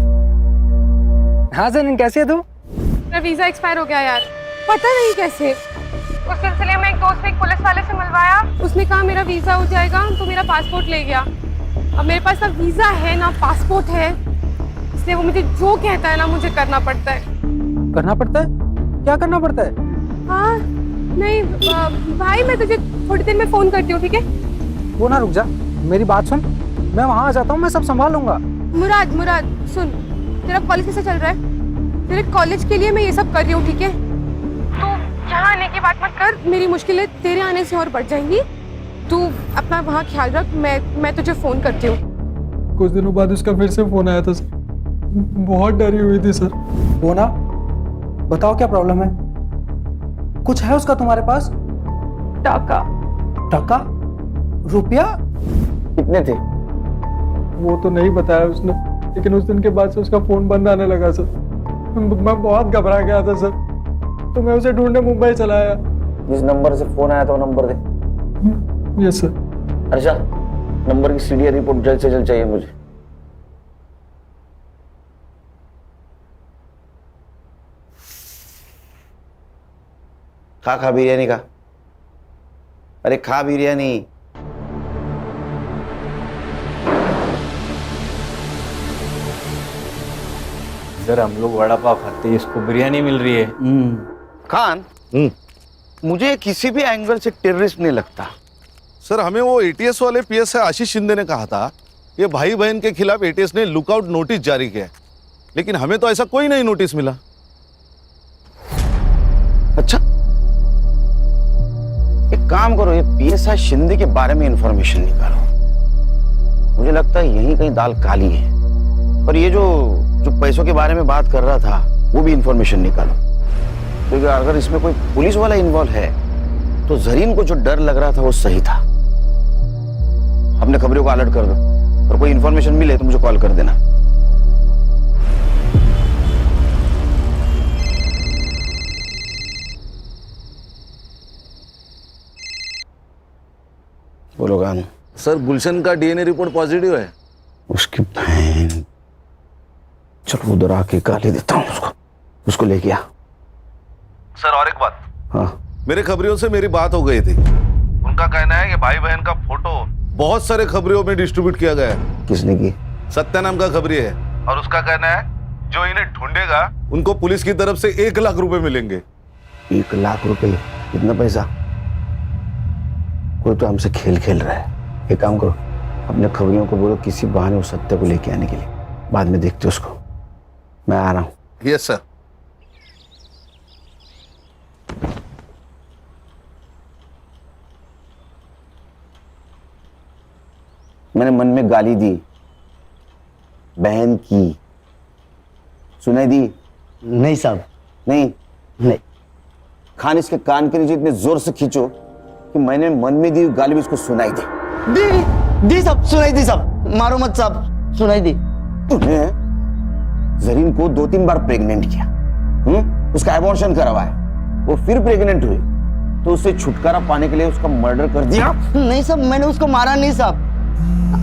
[SPEAKER 4] हाँ सर, कैसे है तू?
[SPEAKER 11] मेरा वीजा एक्सपायर हो गया यार, पता नहीं कैसे। उस सिलसिले में एक दोस्त ने एक पुलिस वाले से मिलवाया, उसने कहा मेरा वीजा हो जाएगा, तो मेरा पासपोर्ट ले गया। अब मेरे पास ना वीजा है ना पासपोर्ट है, इसलिए वो मुझे जो कहता है ना मुझे करना पड़ता है।
[SPEAKER 4] करना पड़ता है? क्या करना पड़ता है?
[SPEAKER 11] हाँ नहीं भाई, मैं तुझे थोड़ी देर में फोन करती हूँ, ठीक है?
[SPEAKER 4] वो ना रुक जा, मेरी बात सुन, मैं वहाँ आ जाता हूँ, मैं सब संभाल लूंगा।
[SPEAKER 11] मुराद सुन, तेरा कॉलेज कैसे चल रहा है? तेरे कॉलेज के लिए मैं ये सब कर रही हूँ, ठीक है? तू यहाँ आने की बात मत कर, मेरी मुश्किलें तेरे आने से और बढ़ जाएंगी। तू अपना वहाँ ख्याल रख, मैं तुझे फोन करती हूँ।
[SPEAKER 4] कुछ दिनों बाद उसका फिर से फोन आया था सर, बहुत डरी हुई थी सर। वो ना, बताओ क्या प्रॉब्लम है? कुछ है उसका तुम्हारे पास?
[SPEAKER 11] टाका।
[SPEAKER 4] टाका? रुपया?
[SPEAKER 6] कितने थे?
[SPEAKER 4] वो तो नहीं बताया उसने, लेकिन उस दिन के बाद से उसका फोन बंद आने लगा सर। मैं बहुत घबरा गया था सर, तो मैं उसे ढूंढने मुंबई चला आया।
[SPEAKER 6] जिस नंबर से फोन आया था वो नंबर दे।
[SPEAKER 4] Yes sir.
[SPEAKER 6] अच्छा, नंबर की सीडीआर रिपोर्ट जल्द से जल्द चाहिए मुझे। खा बिरयानी खा। अरे खा बिरयानी।
[SPEAKER 13] इधर हम लोग वड़ा पाव खाते हैं, इसको बिरयानी मिल रही है।
[SPEAKER 6] खान, मुझे किसी भी एंगल से टेररिस्ट नहीं लगता।
[SPEAKER 21] सर हमें वो एटीएस वाले पीएसआई आशीष शिंदे ने कहा था कि भाई बहन के खिलाफ एटीएस ने लुकआउट नोटिस जारी किया है, लेकिन हमें तो ऐसा कोई नहीं नोटिस मिला।
[SPEAKER 6] अच्छा, एक काम करो, ये पीएसआई शिंदे के बारे में इंफॉर्मेशन निकालो। मुझे लगता है यही कहीं दाल काली है। और ये जो पैसों के बारे में बात कर रहा था वो भी इंफॉर्मेशन निकालो, क्योंकि अगर इसमें कोई पुलिस वाला इन्वॉल्व है तो जरीन को जो डर लग रहा था वो सही था। अपने खबरों को अलर्ट कर दो और कोई इंफॉर्मेशन मिले तो मुझे कॉल कर देना। बोलो गान।
[SPEAKER 21] सर गुलशन का डीएनए रिपोर्ट पॉजिटिव है।
[SPEAKER 6] उसकी बहन, चलो उधर आके गाली देता हूँ उसको लेके आ।
[SPEAKER 21] सर और एक बात,
[SPEAKER 6] हाँ
[SPEAKER 21] मेरे खबरियों से मेरी बात हो गई थी। उनका कहना है कि भाई बहन का फोटो बहुत सारे खबरियों में डिस्ट्रीब्यूट किया गया है।
[SPEAKER 6] किसने की?
[SPEAKER 21] सत्या नाम का खबरी है, और उसका कहना है जो इन्हें ढूंढेगा उनको पुलिस की तरफ से 1 लाख रुपए मिलेंगे।
[SPEAKER 6] 1 लाख रुपए? कितना पैसा? कोई तो हमसे खेल खेल रहा है। एक काम करो, अपने खबरियों को बोलो किसी बहाने उस सत्य को लेके आने के लिए, बाद में देखते उसको। मैं आ रहा हूँ।
[SPEAKER 21] Yes sir.
[SPEAKER 6] मैंने मन में गाली दी, बहन की, सुनाई दी?
[SPEAKER 12] नहीं साहब।
[SPEAKER 6] नहीं। खान इसके कान के नीचे इतने जोर से खींचो कि मैंने मन में दी गाली भी उसको सुनाई दे।
[SPEAKER 12] दी साहब, सुनाई दी साहब। मारो मत साहब, सुनाई दी।
[SPEAKER 6] तूने जरीन को 2-3 बार प्रेग्नेंट किया, उसका एबॉर्शन करवाया, वो फिर प्रेग्नेंट हुई, तो उससे छुटकारा पाने के लिए उसका मर्डर कर दिया?
[SPEAKER 12] नहीं साहब, मैंने उसको मारा नहीं साहब।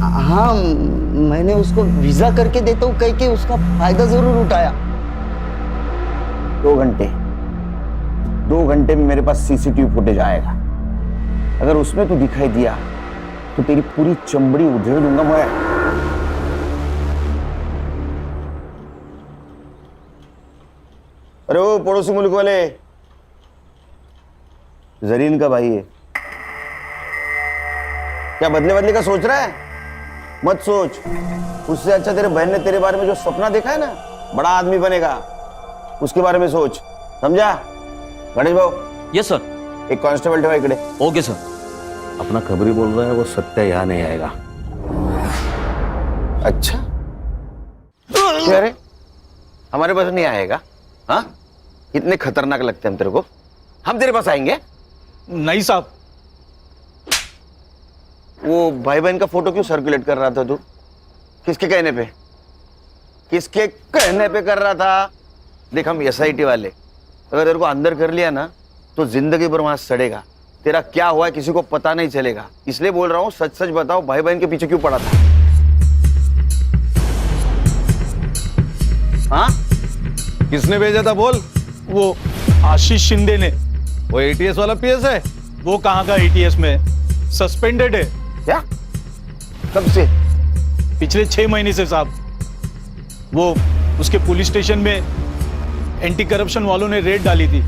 [SPEAKER 12] हाँ, मैंने उसको वीजा करके देता हूँ कह के उसका फायदा जरूर उठाया।
[SPEAKER 6] 2 घंटे में मेरे पास सीसीटीवी फुटेज आएगा। अगर उसमें तू दिखाई दिया तो तेरी पूरी चमड़ी उधेड़ दूंगा मैं। अरे वो पड़ोसी मुल्क वाले, जरीन का भाई है क्या? बदले का सोच रहा है? मत सोच। उससे अच्छा तेरे बहन ने तेरे बारे में जो सपना देखा है ना, बड़ा आदमी बनेगा, उसके बारे में सोच, समझा? गणेश भाऊ।
[SPEAKER 22] Yes sir.
[SPEAKER 6] एक कांस्टेबल ठेवा इकडे।
[SPEAKER 22] Okay sir.
[SPEAKER 21] अपना खबरी बोल रहा है वो सत्या यहाँ नहीं आएगा।
[SPEAKER 6] अच्छा, क्या रे, हमारे पास नहीं आएगा? हाँ, इतने खतरनाक लगते हैं हम तेरे को? हम तेरे पास आएंगे?
[SPEAKER 1] नहीं साहब।
[SPEAKER 6] वो भाई बहन का फोटो क्यों सर्कुलेट कर रहा था तू? किसके कहने पे? किसके कहने पे कर रहा था? देख, हम एसआईटी वाले, अगर तेरे को अंदर कर लिया ना तो जिंदगी भर वहां सड़ेगा। तेरा क्या हुआ है किसी को पता नहीं चलेगा, इसलिए बोल रहा हूँ, सच सच बताओ, भाई बहन के पीछे क्यों पड़ा था? हाँ,
[SPEAKER 21] किसने भेजा था बोल?
[SPEAKER 1] वो आशीष शिंदे ने।
[SPEAKER 21] वो एटीएस वाला पीएस है?
[SPEAKER 1] वो कहाँ का एटीएस में, सस्पेंडेड है।
[SPEAKER 6] क्या? कब से?
[SPEAKER 1] पिछले 6 महीने से साहब। वो उसके पुलिस स्टेशन में एंटी करप्शन वालों ने रेड डाली थी,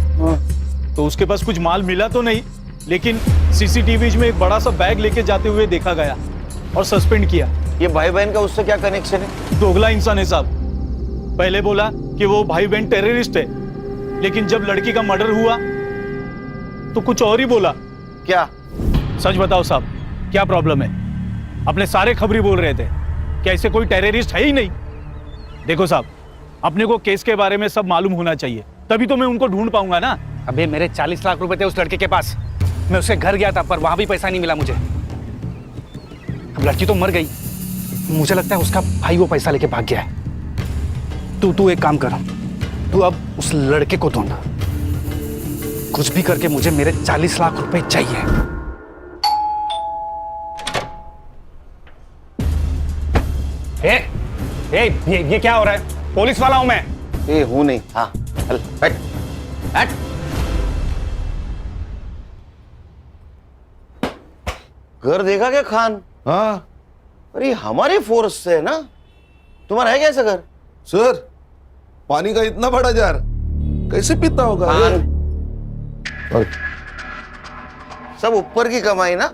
[SPEAKER 1] तो उसके पास कुछ माल मिला तो नहीं, लेकिन सीसीटीवी में एक बड़ा सा बैग लेके जाते हुए देखा गया और सस्पेंड किया।
[SPEAKER 6] ये भाई बहन का उससे क्या कनेक्शन है?
[SPEAKER 1] दोगला इंसान है साहब। पहले बोला कि वो भाई बहन टेररिस्ट है, लेकिन जब लड़की का मर्डर हुआ तो कुछ और ही बोला।
[SPEAKER 6] क्या?
[SPEAKER 1] सच बताओ साहब, क्या प्रॉब्लम है? अपने सारे खबरी बोल रहे थे कि ऐसे कोई टेररिस्ट है ही नहीं। देखो साहब, अपने को केस के बारे में सब मालूम होना चाहिए, तभी तो मैं उनको ढूंढ पाऊंगा ना।
[SPEAKER 24] अबे मेरे 40 लाख रुपए थे उस लड़के के पास, मैं उसके घर गया था पर वहां भी पैसा नहीं मिला मुझे। अब लड़की तो मर गई, मुझे लगता है उसका भाई वो पैसा लेके भाग गया है। तू एक काम कर, तू अब उस लड़के को ढूंढ, कुछ भी करके मुझे मेरे 40 लाख रुपए चाहिए। ये क्या हो रहा है? पुलिस वाला हूं मैं।
[SPEAKER 6] ए, हूं नहीं। हाँ, चल बैठ बैठ। घर देखा क्या खान?
[SPEAKER 21] हाँ।
[SPEAKER 6] अरे हमारी फोर्स से है ना, तुम्हारा है क्या ऐसा घर?
[SPEAKER 21] सर, पानी का इतना बड़ा जार कैसे पीता होगा?
[SPEAKER 6] और सब ऊपर की कमाई ना?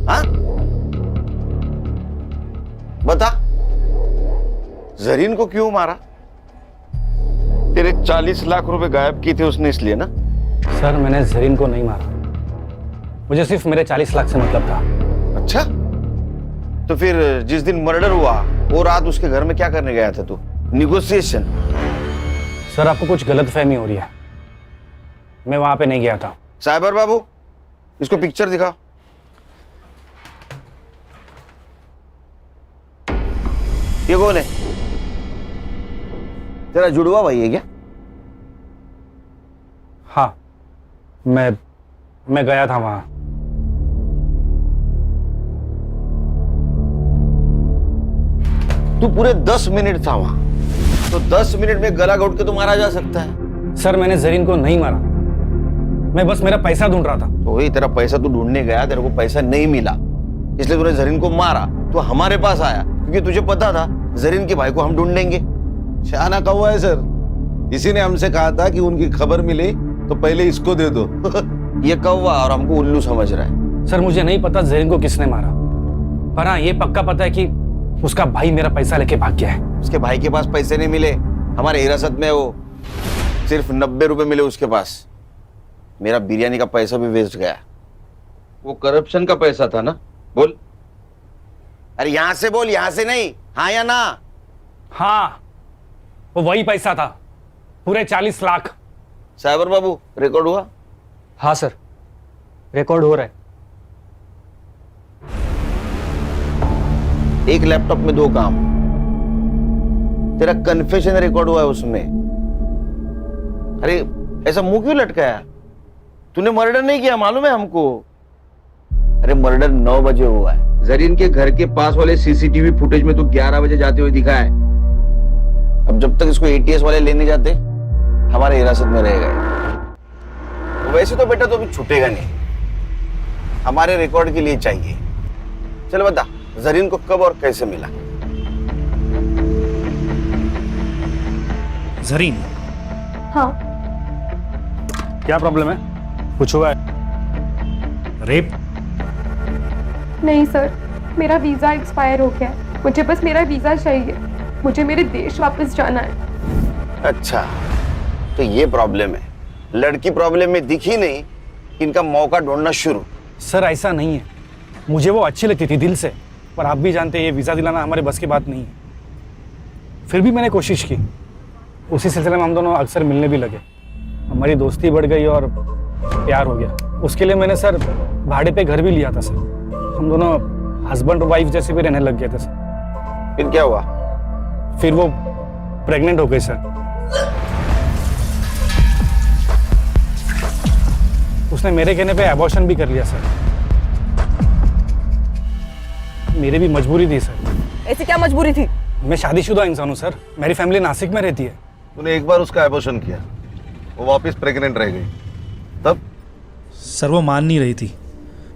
[SPEAKER 6] हाँ, बता, जरीन को क्यों मारा? तेरे 40 लाख रुपए गायब किए थे उसने, इसलिए ना?
[SPEAKER 24] सर, मैंने जरीन को नहीं मारा, मुझे सिर्फ मेरे 40 लाख से मतलब था।
[SPEAKER 6] अच्छा, तो फिर जिस दिन मर्डर हुआ वो रात उसके घर में क्या करने गया था तू? निगोशिएशन?
[SPEAKER 24] सर, आपको कुछ गलतफहमी हो रही है, मैं वहां पे नहीं गया था।
[SPEAKER 6] साइबर बाबू, इसको पिक्चर दिखाओ। ये कौन है? तेरा जुड़वा भाई है क्या?
[SPEAKER 24] हाँ, मैं गया था वहां।
[SPEAKER 6] तू पूरे 10 मिनट था वहां, तो 10 मिनट में गला घोट के तो मारा जा सकता है।
[SPEAKER 24] सर, मैंने जरीन को नहीं मारा, मैं बस मेरा पैसा ढूंढ रहा था।
[SPEAKER 6] तो वही तेरा पैसा तू ढूंढने गया, तेरे को पैसा नहीं मिला, इसलिए तूने जरीन को मारा। तो हमारे पास आया क्योंकि तुझे पता था जरीन के भाई को हम ढूंढ लेंगे।
[SPEAKER 21] शाना कौवा है सर, इसी ने हमसे कहा था कि उनकी खबर मिले तो पहले इसको दे दो।
[SPEAKER 6] ये कौवा और हमको उल्लू समझ रहा है।
[SPEAKER 24] सर मुझे नहीं पता जरीन को किसने मारा, पर हाँ ये पक्का पता है कि उसका भाई मेरा पैसा लेके भाग गया है।
[SPEAKER 6] उसके भाई के पास पैसे नहीं मिले, हमारे हिरासत में वो सिर्फ 90 रुपए मिले उसके पास। मेरा बिरयानी का पैसा भी वेस्ट गया। वो करप्शन का पैसा था ना? बोल। अरे यहां से बोल, यहां से नहीं, हाँ या ना?
[SPEAKER 24] हाँ वो वही पैसा था, पूरे 40 लाख।
[SPEAKER 6] साइबर बाबू रिकॉर्ड हुआ?
[SPEAKER 12] हाँ सर, रिकॉर्ड हो रहा है।
[SPEAKER 6] एक लैपटॉप में 2 काम। तेरा कन्फेशन रिकॉर्ड हुआ है उसमें। अरे ऐसा मुंह क्यों लटकाया? तूने मर्डर नहीं किया, मालूम है हमको। अरे मर्डर 9 बजे हुआ है। जरीन के घर के पास वाले सीसीटीवी फुटेज में तो 11 बजे जाते हुए दिखा है। अब जब तक इसको एटीएस वाले लेने जाते, हमारे हिरासत में रहेगा। वैसे तो बेटा तो अभी छूटेगा नहीं, हमारे रिकॉर्ड के लिए चाहिए। चल बता, जरीन को कब और कैसे मिला?
[SPEAKER 24] जरीन?
[SPEAKER 11] हाँ।
[SPEAKER 24] क्या प्रॉब्लम है? कुछ हुआ है? रेप?
[SPEAKER 11] नहीं सर, मेरा वीज़ा एक्सपायर हो गया है। मुझे बस मेरा वीज़ा चाहिए, मुझे मेरे देश वापस जाना है।
[SPEAKER 6] अच्छा, तो ये प्रॉब्लम है। लड़की प्रॉब्लम में दिखी नहीं, इनका मौका ढूंढना शुरू।
[SPEAKER 24] सर ऐसा नहीं है, मुझे वो अच्छी लगती थी दिल से, पर आप भी जानते हैं ये वीज़ा दिलाना हमारे बस की बात नहीं है। फिर भी मैंने कोशिश की। उसी सिलसिले में हम दोनों अक्सर मिलने भी लगे, हमारी दोस्ती बढ़ गई और प्यार हो गया। उसके लिए मैंने सर भाड़े पे घर भी लिया था सर। हम दोनों हस्बैंड और वाइफ जैसे भी रहने लग गए थे सर।
[SPEAKER 6] फिर क्या हुआ?
[SPEAKER 24] फिर वो प्रेग्नेंट हो गई सर। उसने मेरे कहने पे अबॉर्शन भी कर लिया सर। मेरी भी मजबूरी थी सर।
[SPEAKER 2] ऐसी क्या मजबूरी थी?
[SPEAKER 24] मैं शादीशुदा इंसान हूँ सर, मेरी फैमिली नासिक में रहती है।
[SPEAKER 21] तूने एक बार उसका एबॉर्शन किया, वो वापस प्रेग्नेंट रह गई, तब?
[SPEAKER 17] सर वो मान नहीं रही थी,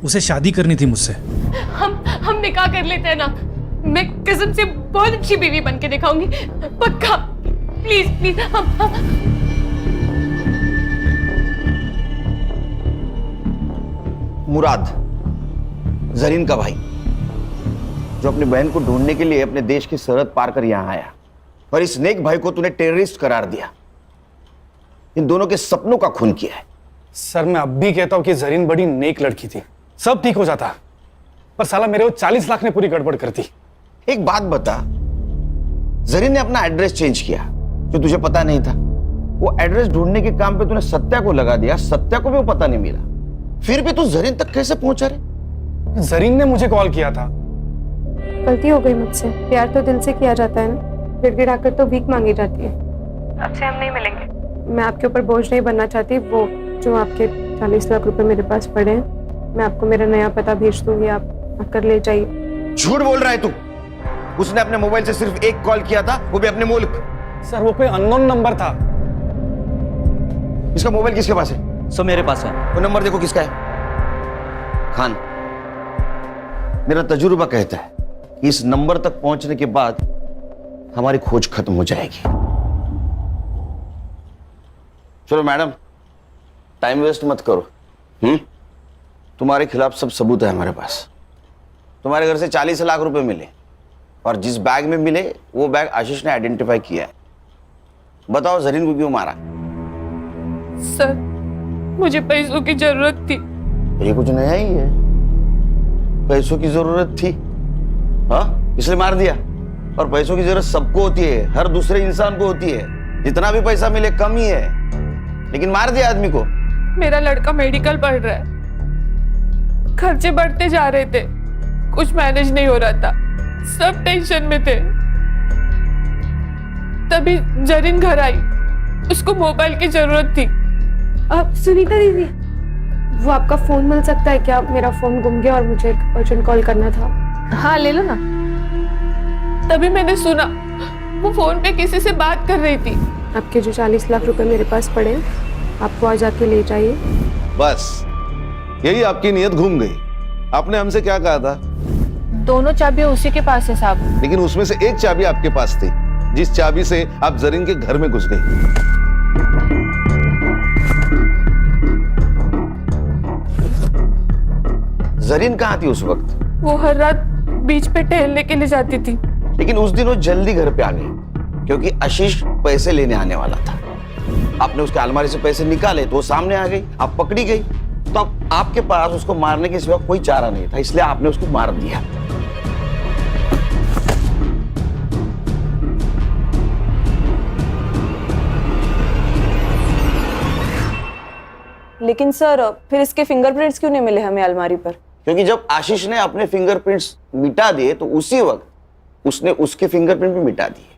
[SPEAKER 17] उसे शादी करनी थी मुझसे।
[SPEAKER 11] हम निकाह कर लेते हैं ना, मैं कसम से बहुत अच्छी बीवी बन के दिखाऊंगी, पक्का। प्लीज प्लीज
[SPEAKER 6] मुराद, जरीन का भाई, जो अपनी बहन को ढूंढने के लिए अपने देश की सरहद पार कर यहां आया, और इस नेक भाई को तूने टेररिस्ट करार दिया। इन दोनों के सपनों का खून किया है।
[SPEAKER 24] सर मैं अब भी कहता हूँ कि जरीन बड़ी नेक लड़की थी, सब ठीक हो जाता, पर साला मेरे वो 40 लाख ने पूरी गड़बड़ कर दी।
[SPEAKER 6] एक बात बता, जरीन ने अपना एड्रेस चेंज किया जो तुझे पता नहीं था। वो एड्रेस ढूंढने के काम पे तूने सत्या को लगा दिया, सत्या को भी वो पता नहीं मिला। फिर भी तू जरीन तक कैसे पहुंचा रे?
[SPEAKER 24] जरीन ने मुझे कॉल किया था।
[SPEAKER 11] गलती हो गई मुझसे, प्यार तो दिल से किया जाता है ना, गिड़गिड़ाकर तो भीख मांगी जाती है। अब से हम नहीं मिलेंगे। मैं आपके ऊपर बोझ नहीं बनना चाहती। वो जो आपके 40 लाख रुपए मेरे पास पड़े हैं, मैं आपको मेरा नया पता भेज दूंगी, आप आकर ले जाइए।
[SPEAKER 6] झूठ बोल रहा है तू। उसने अपने मोबाइल से सिर्फ एक कॉल किया था, वो भी अपने मुल्क।
[SPEAKER 24] सर वो कोई अननोन नंबर था।
[SPEAKER 6] इसका मोबाइल किसके पास है?
[SPEAKER 22] सो मेरे पास है।
[SPEAKER 6] वो नंबर देखो किसका है। खान, मेरा तजुर्बा कहता है कि इस नंबर तक पहुंचने के बाद हमारी खोज खत्म हो जाएगी। चलो मैडम, टाइम वेस्ट मत करो। तुम्हारे खिलाफ सब सबूत है हमारे पास। तुम्हारे घर से 40 लाख रुपए मिले, और जिस बैग में मिले वो बैग आशीष ने आइडेंटिफाई किया है। बताओ जरीन को क्यों मारा?
[SPEAKER 11] सर मुझे पैसों की जरूरत थी।
[SPEAKER 6] ये कुछ नया ही है, पैसों की जरूरत थी, हाँ इसलिए मार दिया। और पैसों की जरूरत सबको होती है, हर दूसरे इंसान को होती है। जितना भी पैसा मिले कम ही है, लेकिन मार दिया आदमी को।
[SPEAKER 11] मेरा लड़का मेडिकल पढ़ रहा है, खर्चे बढ़ते जा रहे थे, कुछ मैनेज नहीं हो रहा था, सब टेंशन में थे। तभी जरीन घर आई, उसको मोबाइल की जरूरत थी। अब सुनीता दीदी, वो आपका फोन मिल सकता है क्या? मेरा फोन गुम गया और मुझे एक अर्जेंट कॉल करना था। हाँ ले लो ना। तभी मैंने सुना वो फोन पे किसी से बात कर रही थी। आपके जो 40 लाख रुपए मेरे पास पड़े, आप वो आज आके ले जाइए।
[SPEAKER 21] बस यही आपकी नीयत घूम गई। आपने हमसे क्या कहा था?
[SPEAKER 11] दोनों चाबियां उसी के पास है साहब।
[SPEAKER 21] लेकिन उसमें से एक चाबी आपके पास थी, जिस चाबी से आप जरीन के घर में घुस गई।
[SPEAKER 6] जरीन कहाँ थी उस वक्त?
[SPEAKER 11] वो हर रात बीच पे टहलने के लिए जाती थी।
[SPEAKER 6] लेकिन उस दिन वो जल्दी घर पे आ गई क्योंकि आशीष पैसे लेने आने वाला था। आपने उसके अलमारी से पैसे निकाले तो वो सामने आ गई, आप पकड़ी गई। तो अब आपके पास उसको मारने के सिवा कोई चारा नहीं था, इसलिए आपने उसको मार दिया।
[SPEAKER 2] लेकिन सर फिर इसके फिंगरप्रिंट्स क्यों नहीं मिले हमें अलमारी पर?
[SPEAKER 6] क्योंकि जब आशीष ने अपने फिंगरप्रिंट्स मिटा दिए तो उसी वक्त उसने उसके फिंगरप्रिंट भी मिटा दिए।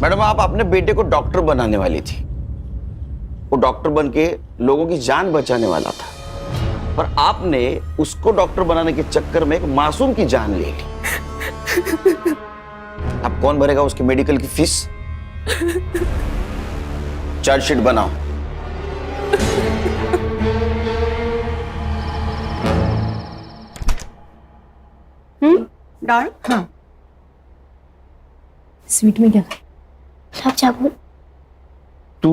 [SPEAKER 6] मैडम, आप अपने बेटे को डॉक्टर बनाने वाली थी। वो डॉक्टर बन के लोगों की जान बचाने वाला था, पर आपने उसको डॉक्टर बनाने के चक्कर में एक मासूम की जान ले ली। अब कौन भरेगा उसकी मेडिकल की फीस? चार्जशीट बनाओ।
[SPEAKER 19] डाल।
[SPEAKER 11] हाँ। स्वीट में क्या?
[SPEAKER 6] तू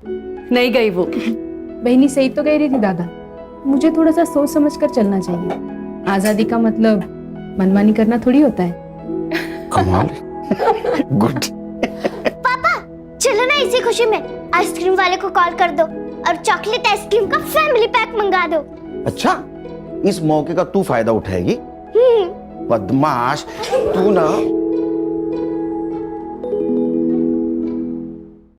[SPEAKER 19] नहीं गई वो।
[SPEAKER 11] बहनी सही तो कह रही थी दादा, मुझे थोड़ा सा सोच समझ कर चलना चाहिए। आजादी का मतलब मनमानी करना थोड़ी होता है।
[SPEAKER 6] कमाल। गुड।
[SPEAKER 20] पापा चलो ना, इसी खुशी में आइसक्रीम वाले को कॉल कर दो और चॉकलेट आइसक्रीम का फैमिली पैक मंगा दो।
[SPEAKER 6] अच्छा, इस मौके का तू फायदा उठाएगी? बदमाश तू ना।